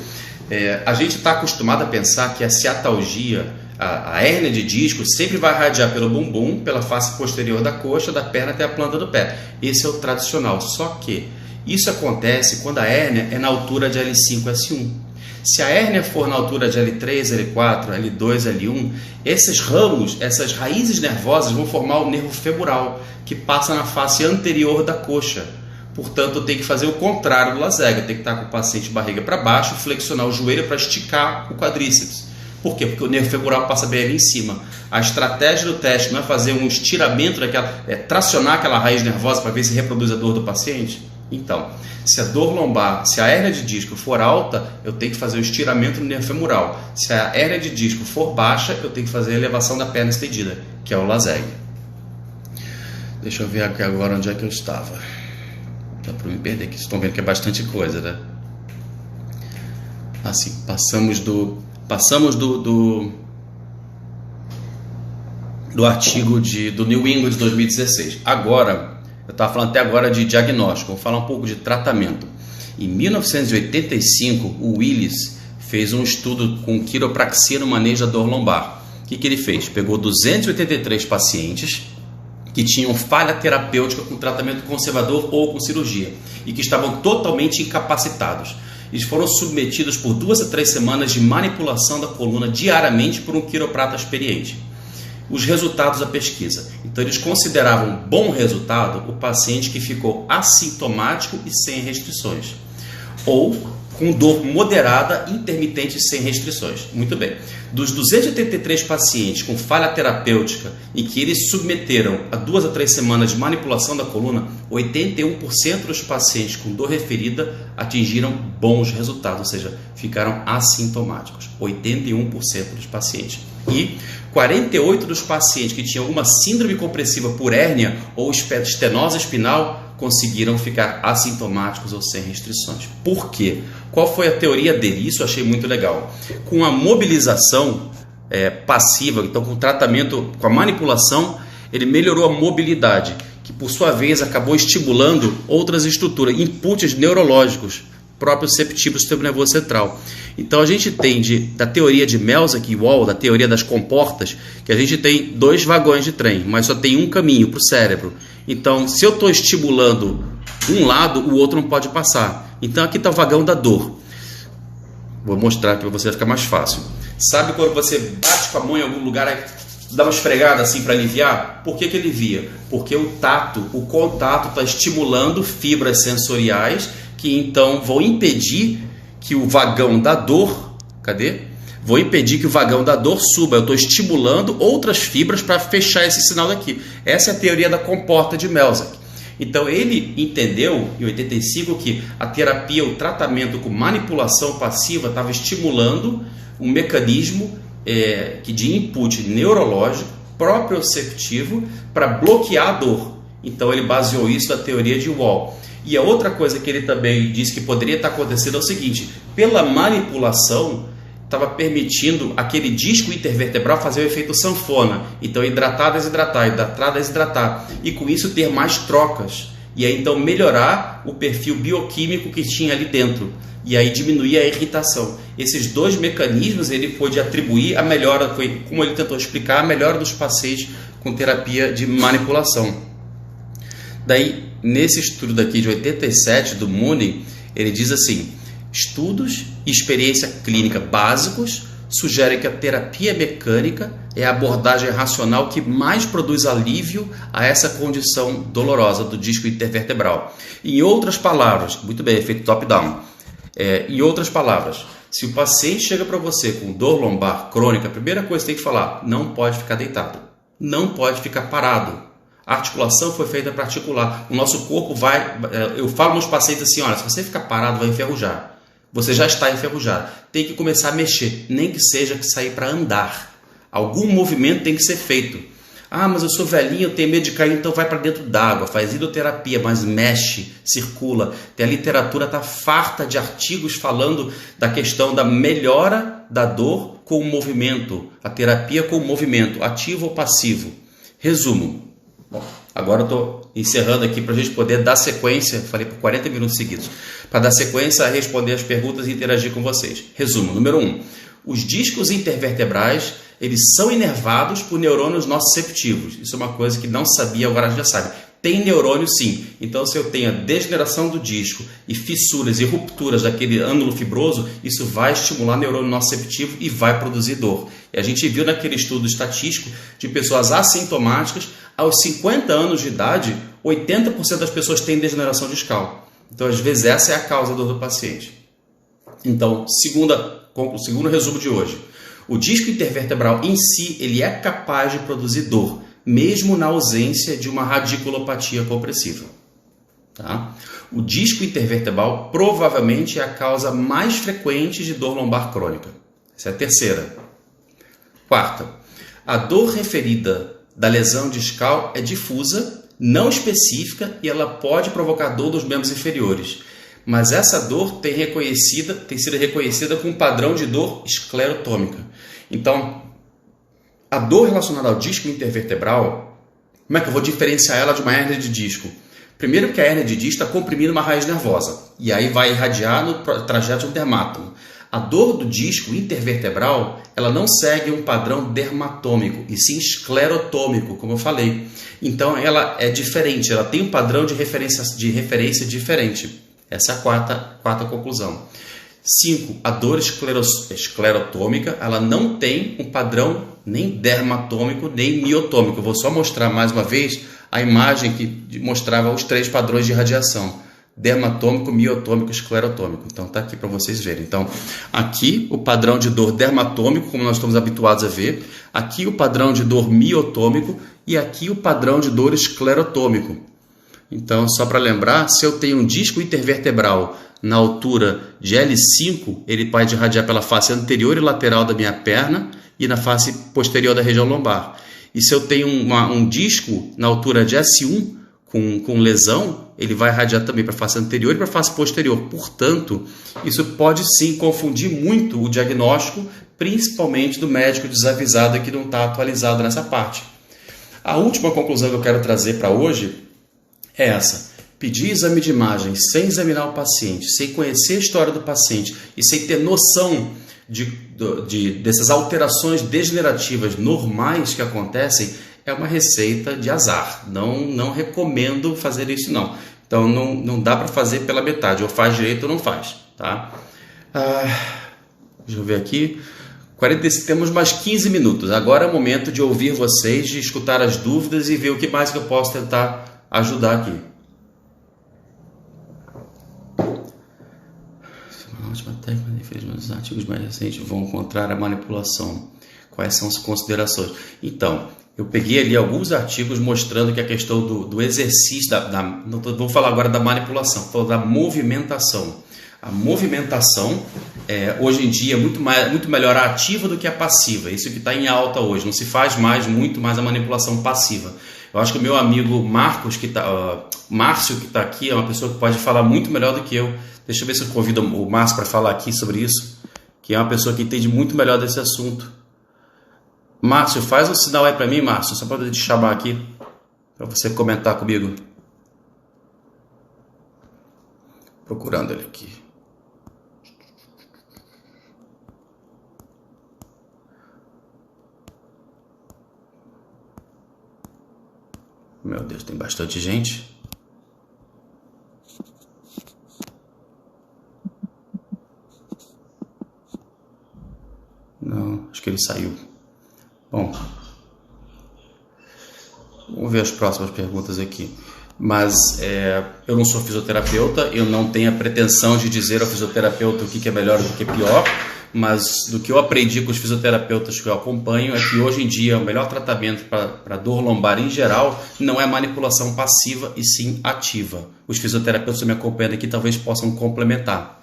A gente está acostumado a pensar que a ciatalgia, a hérnia de disco, sempre vai irradiar pelo bumbum, pela face posterior da coxa, da perna até a planta do pé. Esse é o tradicional. Só que isso acontece quando a hérnia é na altura de L5, S1. Se a hérnia for na altura de L3, L4, L2, L1, esses ramos, essas raízes nervosas vão formar o nervo femoral, que passa na face anterior da coxa. Portanto, tem que fazer o contrário do Lazega, tem que estar com o paciente barriga para baixo, flexionar o joelho para esticar o quadríceps. Por quê? Porque o nervo femoral passa bem ali em cima. A estratégia do teste não é fazer um estiramento tracionar aquela raiz nervosa para ver se reproduz a dor do paciente? Então, se a dor lombar, se a hérnia de disco for alta, eu tenho que fazer o estiramento no nervo femoral. Se a hérnia de disco for baixa, eu tenho que fazer a elevação da perna estendida, que é o Lazega. Deixa eu ver aqui agora onde é que eu estava. Dá para me perder aqui, vocês estão vendo que é bastante coisa, né? Assim, passamos do artigo do New England de 2016. Agora, eu estava falando até agora de diagnóstico, vou falar um pouco de tratamento. Em 1985, o Willis fez um estudo com quiropraxia no manejo da dor lombar. O que ele fez? Pegou 283 pacientes que tinham falha terapêutica com tratamento conservador ou com cirurgia e que estavam totalmente incapacitados. Eles foram submetidos por 2 a 3 semanas de manipulação da coluna diariamente por um quiroprata experiente. Os resultados da pesquisa. Então, eles consideravam bom resultado o paciente que ficou assintomático e sem restrições, ou com dor moderada, intermitente e sem restrições. Muito bem. Dos 283 pacientes com falha terapêutica em que eles submeteram a 2 a 3 semanas de manipulação da coluna, 81% dos pacientes com dor referida atingiram bons resultados, ou seja, ficaram assintomáticos. 81% dos pacientes. E 48% dos pacientes que tinham uma síndrome compressiva por hérnia ou estenose espinal conseguiram ficar assintomáticos ou sem restrições. Por quê? Qual foi a teoria dele? Isso eu achei muito legal. Com a mobilização passiva, então com o tratamento, com a manipulação, ele melhorou a mobilidade, que por sua vez acabou estimulando outras estruturas, inputs neurológicos, proprioceptivos do sistema nervoso central. Então a gente tem da teoria de Melzack e Wall, da teoria das comportas, que a gente tem 2 vagões de trem, mas só tem um caminho para o cérebro. Então, se eu estou estimulando um lado, o outro não pode passar. Então aqui está o vagão da dor. Vou mostrar para você ficar mais fácil. Sabe quando você bate com a mão em algum lugar, dá uma esfregada assim para aliviar? Por que alivia? Porque o contato está estimulando fibras sensoriais que então vão impedir que o vagão da dor, vou impedir que o vagão da dor suba. Eu estou estimulando outras fibras para fechar esse sinal daqui. Essa é a teoria da comporta de Melzack. Então ele entendeu em 85 que a terapia, o tratamento com manipulação passiva estava estimulando um mecanismo de input neurológico proprioceptivo para bloquear a dor. Então ele baseou isso na teoria de Wall. E a outra coisa que ele também disse que poderia estar acontecendo é o seguinte: pela manipulação estava permitindo aquele disco intervertebral fazer o efeito sanfona. Então hidratar, desidratar. E com isso ter mais trocas. E aí então melhorar o perfil bioquímico que tinha ali dentro. E aí diminuir a irritação. Esses 2 mecanismos ele pôde atribuir a melhora, foi como ele tentou explicar, a melhora dos pacientes com terapia de manipulação. Daí, nesse estudo daqui de 87 do Mooney, ele diz assim: estudos e experiência clínica básicos sugerem que a terapia mecânica é a abordagem racional que mais produz alívio a essa condição dolorosa do disco intervertebral. Em outras palavras, muito bem, efeito top-down. Em outras palavras, se o paciente chega para você com dor lombar crônica, a primeira coisa que você tem que falar: não pode ficar deitado, não pode ficar parado. A articulação foi feita para articular. O nosso corpo eu falo nos pacientes assim: olha, se você ficar parado, vai enferrujar. Você já está enferrujado. Tem que começar a mexer, nem que seja que sair para andar. Algum movimento tem que ser feito. Ah, mas eu sou velhinho, eu tenho medo de cair, então vai para dentro d'água, faz hidroterapia, mas mexe, circula. A literatura está farta de artigos falando da questão da melhora da dor com o movimento, a terapia com o movimento, ativo ou passivo. Resumo. Bom, agora eu estou encerrando aqui para a gente poder dar sequência, falei por 40 minutos seguidos, para dar sequência a responder as perguntas e interagir com vocês. Resumo, número 1. Os discos intervertebrais, eles são inervados por neurônios nociceptivos. Isso é uma coisa que não sabia, agora a gente já sabe. Tem neurônio sim. Então, se eu tenho a degeneração do disco e fissuras e rupturas daquele ânulo fibroso, isso vai estimular neurônio nociceptivo e vai produzir dor. E a gente viu naquele estudo estatístico de pessoas assintomáticas, aos 50 anos de idade, 80% das pessoas têm degeneração discal. Então, às vezes, essa é a causa da dor do paciente. Então, o segundo resumo de hoje. O disco intervertebral em si, ele é capaz de produzir dor, mesmo na ausência de uma radiculopatia compressiva. Tá? O disco intervertebral provavelmente é a causa mais frequente de dor lombar crônica. Essa é a terceira. Quarta, a dor referida da lesão discal é difusa, não específica e ela pode provocar dor dos membros inferiores. Mas essa dor tem sido reconhecida com um padrão de dor esclerotômica. Então, a dor relacionada ao disco intervertebral, como é que eu vou diferenciar ela de uma hérnia de disco? Primeiro que a hérnia de disco está comprimindo uma raiz nervosa, e aí vai irradiar no trajeto de um dermátomo. A dor do disco intervertebral, ela não segue um padrão dermatômico, e sim esclerotômico, como eu falei. Então, ela é diferente, ela tem um padrão de referência diferente. Essa é a quarta conclusão. 5. A dor esclerotômica, ela não tem um padrão nem dermatômico, nem miotômico. Eu vou só mostrar mais uma vez a imagem que mostrava os 3 padrões de radiação. dermatômico, miotômico, esclerotômico. Então tá aqui para vocês verem. Então aqui o padrão de dor dermatômico, como nós estamos habituados a ver, aqui o padrão de dor miotômico e aqui o padrão de dor esclerotômico. Então, só para lembrar, se eu tenho um disco intervertebral na altura de L5, ele pode irradiar pela face anterior e lateral da minha perna e na face posterior da região lombar. E se eu tenho um disco na altura de S1 com lesão, ele vai irradiar também para a face anterior e para a face posterior. Portanto, isso pode sim confundir muito o diagnóstico, principalmente do médico desavisado que não está atualizado nessa parte. A última conclusão que eu quero trazer para hoje é essa: pedir exame de imagem sem examinar o paciente, sem conhecer a história do paciente e sem ter noção dessas alterações degenerativas normais que acontecem, é uma receita de azar. Não recomendo fazer isso, não. Então não dá para fazer pela metade, ou faz direito ou não faz. Tá? Deixa eu ver aqui. Temos mais 15 minutos. Agora é o momento de ouvir vocês, de escutar as dúvidas e ver o que mais que eu posso tentar ajudar aqui. A última técnica de defesa dos artigos mais recentes vão encontrar a manipulação. Quais são as considerações? Então, eu peguei ali alguns artigos mostrando que a questão do exercício, vou falar agora da manipulação, vou falar da movimentação. A movimentação, hoje em dia, é muito melhor a ativa do que a passiva. Isso que está em alta hoje. Não se faz muito mais a manipulação passiva. Eu acho que o meu amigo Márcio, que está aqui, é uma pessoa que pode falar muito melhor do que eu. Deixa eu ver se eu convido o Márcio para falar aqui sobre isso, que é uma pessoa que entende muito melhor desse assunto. Márcio, faz um sinal aí para mim, Márcio, só para te chamar aqui, para você comentar comigo. Procurando ele aqui. Meu Deus, tem bastante gente. Não, acho que ele saiu. Bom, vamos ver as próximas perguntas aqui. Mas eu não sou fisioterapeuta, eu não tenho a pretensão de dizer ao fisioterapeuta o que é melhor e o que é pior, mas do que eu aprendi com os fisioterapeutas que eu acompanho é que hoje em dia o melhor tratamento para dor lombar em geral não é manipulação passiva e sim ativa. Os fisioterapeutas que me acompanham aqui talvez possam complementar.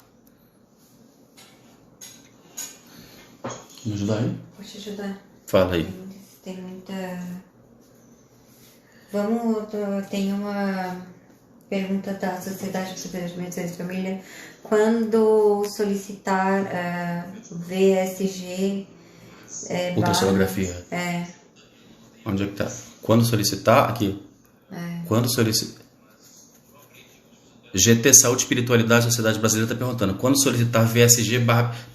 Quer me ajudar aí? Pode te ajudar. Fala aí. Tem muita... Tem uma pergunta da Sociedade Brasileira de Medicina de Família. Quando solicitar VSG... ultrassonografia. Onde é que tá? Quando solicitar... Aqui. Quando solicitar... GT Saúde e Espiritualidade Sociedade Brasileira está perguntando. Quando solicitar VSG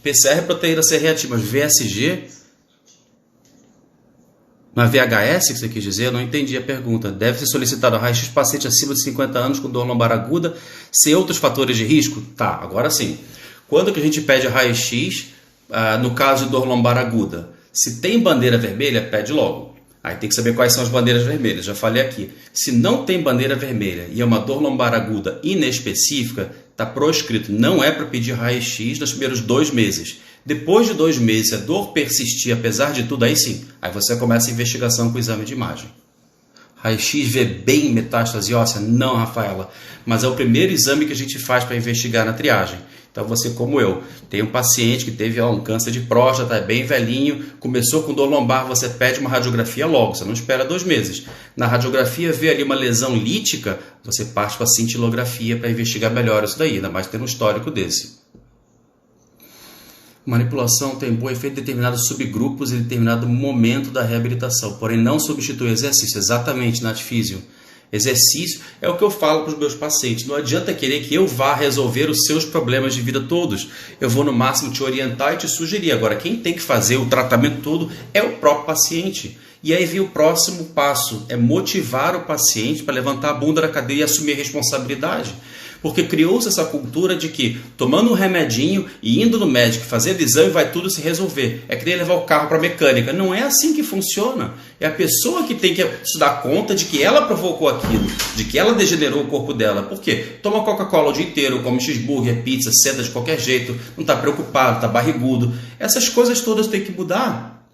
PCR proteína C reativa, mas VSG... Na VHS que você quis dizer, eu não entendi a pergunta. Deve ser solicitado a raio-x paciente acima de 50 anos com dor lombar aguda, sem outros fatores de risco? Tá, agora sim. Quando que a gente pede a raio-x, no caso de dor lombar aguda? Se tem bandeira vermelha, pede logo. Aí tem que saber quais são as bandeiras vermelhas, já falei aqui. Se não tem bandeira vermelha e é uma dor lombar aguda inespecífica, está proscrito. Não é para pedir raio-x nos primeiros 2 meses. Depois de 2 meses, se a dor persistir, apesar de tudo, aí sim. Aí você começa a investigação com o exame de imagem. Raio-x vê bem metástase óssea? Não, Rafaela. Mas é o primeiro exame que a gente faz para investigar na triagem. Então você, como eu, tem um paciente que teve um câncer de próstata, é bem velhinho, começou com dor lombar, você pede uma radiografia logo, você não espera 2 meses. Na radiografia, vê ali uma lesão lítica, você parte para a cintilografia para investigar melhor isso daí, ainda mais tendo um histórico desse. Manipulação tem bom efeito em determinados subgrupos e em determinado momento da reabilitação, porém não substitui exercício. Exatamente, Nath Físio. Exercício é o que eu falo para os meus pacientes. Não adianta querer que eu vá resolver os seus problemas de vida todos. Eu vou no máximo te orientar e te sugerir. Agora, quem tem que fazer o tratamento todo é o próprio paciente. E aí vem o próximo passo, é motivar o paciente para levantar a bunda da cadeira e assumir a responsabilidade. Porque criou-se essa cultura de que tomando um remedinho e indo no médico, fazendo exame, vai tudo se resolver. É que nem levar o carro para a mecânica. Não é assim que funciona. É a pessoa que tem que se dar conta de que ela provocou aquilo, de que ela degenerou o corpo dela. Por quê? Toma Coca-Cola o dia inteiro, come cheeseburger, pizza, senta de qualquer jeito, não está preocupado, está barrigudo. Essas coisas todas têm que mudar.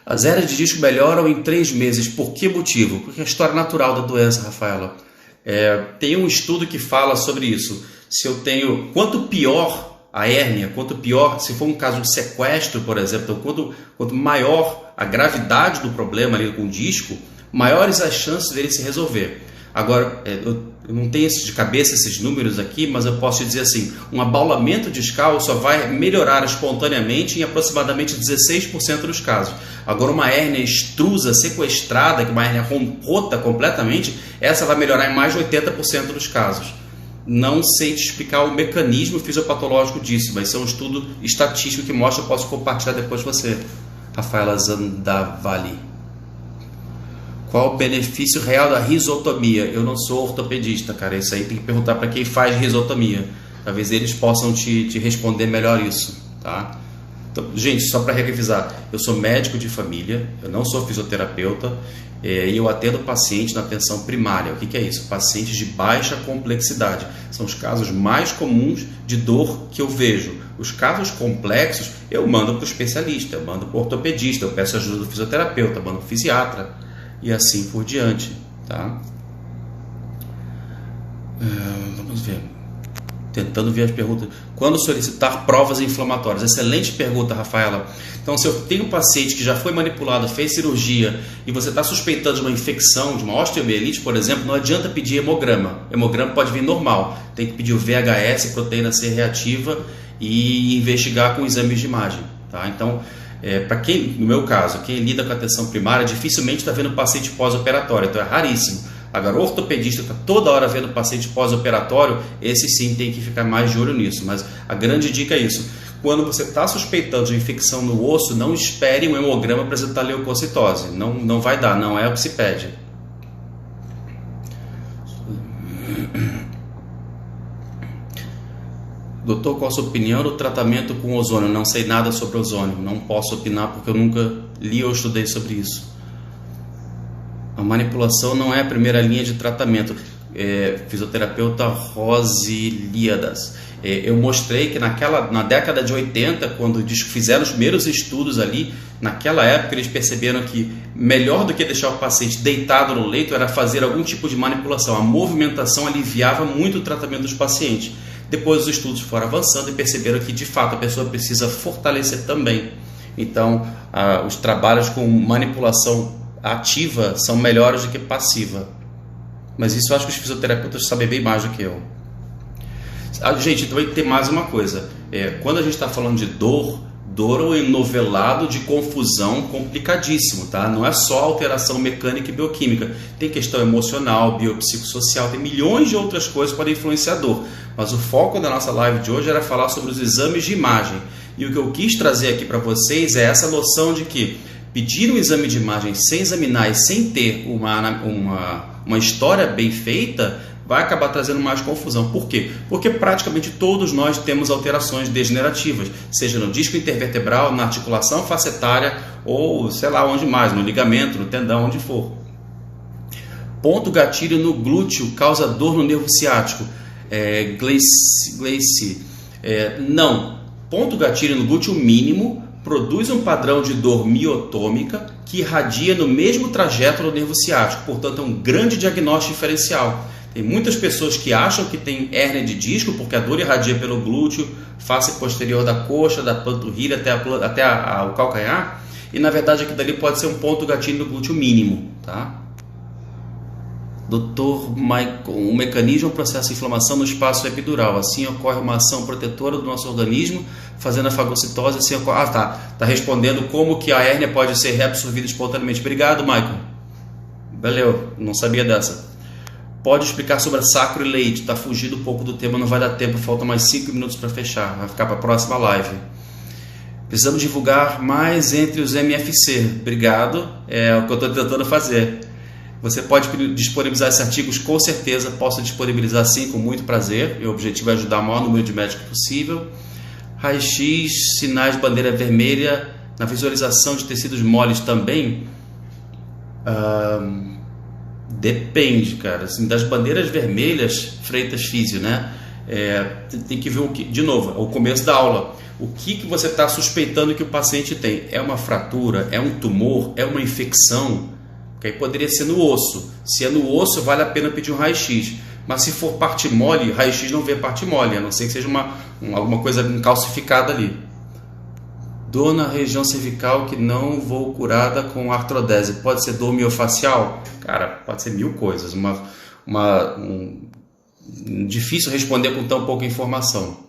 As hernias de disco melhoram em 3 meses. Por que motivo? Porque é a história natural da doença, Rafaela. Tem um estudo que fala sobre isso. Quanto pior a hérnia, quanto pior, se for um caso de sequestro, por exemplo, então, quanto maior a gravidade do problema ali com o disco, maiores as chances dele se resolver. Agora, eu não tenho de cabeça esses números aqui, mas eu posso te dizer assim, um abaulamento discal só vai melhorar espontaneamente em aproximadamente 16% dos casos. Agora, uma hérnia extrusa, sequestrada, que é uma hérnia rota completamente, essa vai melhorar em mais de 80% dos casos. Não sei te explicar o mecanismo fisiopatológico disso, mas isso é um estudo estatístico que mostra, eu posso compartilhar depois com você. Rafaela Zandavali. Qual o benefício real da risotomia? Eu não sou ortopedista, cara. Isso aí tem que perguntar para quem faz risotomia. Talvez eles possam te responder melhor isso, tá? Então, gente, só para revisar, eu sou médico de família, eu não sou fisioterapeuta e eu atendo pacientes na atenção primária. O que é isso? Pacientes de baixa complexidade. São os casos mais comuns de dor que eu vejo. Os casos complexos eu mando para o especialista, eu mando para o ortopedista, eu peço ajuda do fisioterapeuta, eu mando para o fisiatra. E assim por diante, tá? Vamos ver. Tentando ver as perguntas. Quando solicitar provas inflamatórias? Excelente pergunta, Rafaela. Então, se eu tenho um paciente que já foi manipulado, fez cirurgia e você está suspeitando de uma infecção, de uma osteomielite, por exemplo, não adianta pedir hemograma. Hemograma pode vir normal. Tem que pedir o VHS, proteína C reativa e investigar com exames de imagem, tá? Então, para quem, no meu caso, quem lida com a atenção primária, dificilmente está vendo paciente pós-operatório, então é raríssimo. Agora, o ortopedista está toda hora vendo paciente pós-operatório, esse sim tem que ficar mais de olho nisso. Mas a grande dica é isso: quando você está suspeitando de infecção no osso, não espere um hemograma apresentar leucocitose. Não vai dar, não é o que se pede. Doutor, qual a sua opinião do tratamento com ozônio? Não sei nada sobre ozônio, não posso opinar porque eu nunca li ou estudei sobre isso. A manipulação não é a primeira linha de tratamento. Fisioterapeuta Rosilíadas. Eu mostrei que na década de 80, quando fizeram os primeiros estudos ali, naquela época eles perceberam que melhor do que deixar o paciente deitado no leito era fazer algum tipo de manipulação. A movimentação aliviava muito o tratamento dos pacientes. Depois os estudos foram avançando e perceberam que de fato a pessoa precisa fortalecer também. Então os trabalhos com manipulação ativa são melhores do que passiva. Mas isso eu acho que os fisioterapeutas sabem bem mais do que eu. Gente, então tem mais uma coisa. Quando a gente está falando de dor é um enovelado de confusão complicadíssimo, tá? Não é só alteração mecânica e bioquímica. Tem questão emocional, biopsicossocial, tem milhões de outras coisas que podem influenciar a dor. Mas o foco da nossa live de hoje era falar sobre os exames de imagem. E o que eu quis trazer aqui para vocês é essa noção de que pedir um exame de imagem sem examinar e sem ter uma história bem feita vai acabar trazendo mais confusão. Por quê? Porque praticamente todos nós temos alterações degenerativas, seja no disco intervertebral, na articulação facetária ou sei lá onde mais, no ligamento, no tendão, onde for. Ponto gatilho no glúteo causa dor no nervo ciático. Não. Ponto gatilho no glúteo mínimo produz um padrão de dor miotômica que irradia no mesmo trajeto do nervo ciático, portanto é um grande diagnóstico diferencial. Tem muitas pessoas que acham que tem hérnia de disco porque a dor irradia pelo glúteo, face posterior da coxa, da panturrilha até o calcanhar, e na verdade aquilo dali pode ser um ponto gatilho no glúteo mínimo, tá? Dr. Michael, o mecanismo é um processo de inflamação no espaço epidural. Assim ocorre uma ação protetora do nosso organismo, fazendo a fagocitose. Assim ocorre... Tá respondendo como que a hérnia pode ser reabsorvida espontaneamente. Obrigado, Michael. Valeu, não sabia dessa. Pode explicar sobre a sacro e leite. Está fugindo um pouco do tema, não vai dar tempo, faltam mais 5 minutos para fechar. Vai ficar para a próxima live. Precisamos divulgar mais entre os MFC. Obrigado, é o que eu estou tentando fazer. Você pode disponibilizar esses artigos, com certeza posso disponibilizar sim, com muito prazer. Meu objetivo é ajudar o maior número de médicos possível. Raio-X, sinais de bandeira vermelha, na visualização de tecidos moles também? Depende, cara. Assim, das bandeiras vermelhas, Freitas Físio, né? Tem que ver o que, de novo, o começo da aula. O que você está suspeitando que o paciente tem? É uma fratura? É um tumor? É uma infecção? Que aí poderia ser no osso. Se é no osso, vale a pena pedir um raio-x. Mas se for parte mole, raio-x não vê parte mole, a não ser que seja alguma coisa calcificada ali. Dor na região cervical que não vou curada com artrodese. Pode ser dor miofacial? Cara, pode ser mil coisas. Difícil responder com tão pouca informação.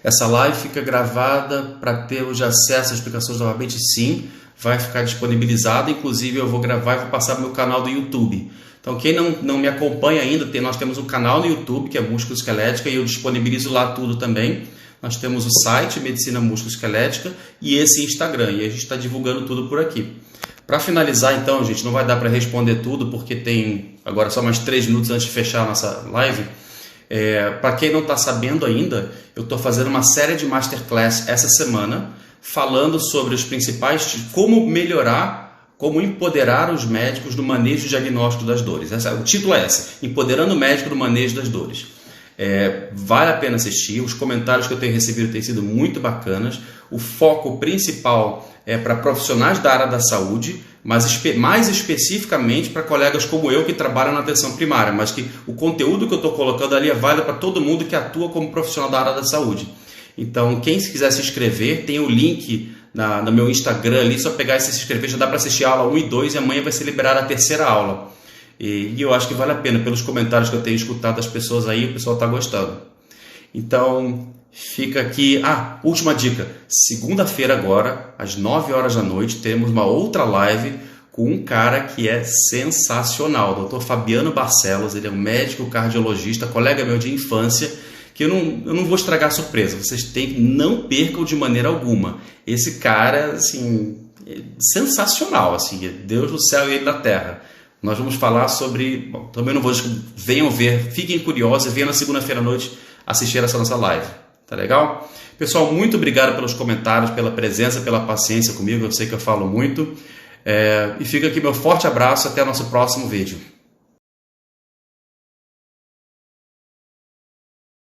Essa live fica gravada para termos acesso às explicações novamente? Sim, vai ficar disponibilizada. Inclusive eu vou gravar e vou passar no meu canal do YouTube. Então quem não me acompanha ainda, nós temos um canal no YouTube que é Músculo-Esquelética e eu disponibilizo lá tudo também. Nós temos o site Medicina Músculo-Esquelética e esse Instagram, e a gente está divulgando tudo por aqui. Para finalizar então, gente, não vai dar para responder tudo porque tem agora só mais 3 minutos antes de fechar a nossa live. Para quem não está sabendo ainda, eu estou fazendo uma série de masterclass essa semana falando sobre os principais, como melhorar, como empoderar os médicos no manejo diagnóstico das dores. O título é esse, Empoderando o Médico no Manejo das Dores. Vale a pena assistir, os comentários que eu tenho recebido têm sido muito bacanas. O foco principal é para profissionais da área da saúde, mas mais especificamente para colegas como eu que trabalham na atenção primária, mas que o conteúdo que eu estou colocando ali é válido para todo mundo que atua como profissional da área da saúde. Então, quem quiser se inscrever, tem o link no meu Instagram ali, só pegar e se inscrever, já dá para assistir a aula 1 e 2 e amanhã vai ser liberada a 3ª aula. E eu acho que vale a pena, pelos comentários que eu tenho escutado das pessoas aí, o pessoal está gostando. Então, fica aqui. Última dica. Segunda-feira agora, às 9 horas da noite, temos uma outra live com um cara que é sensacional, o Dr. Fabiano Barcelos. Ele é um médico cardiologista, colega meu de infância, que eu não vou estragar a surpresa. Vocês não percam de maneira alguma. Esse cara, assim, é sensacional, assim, Deus do céu e ele da terra. Nós vamos falar sobre... também não vou... Venham ver, fiquem curiosos e venham na segunda-feira à noite assistir essa nossa live. Tá legal? Pessoal, muito obrigado pelos comentários, pela presença, pela paciência comigo. Eu sei que eu falo muito. E fica aqui meu forte abraço. Até o nosso próximo vídeo.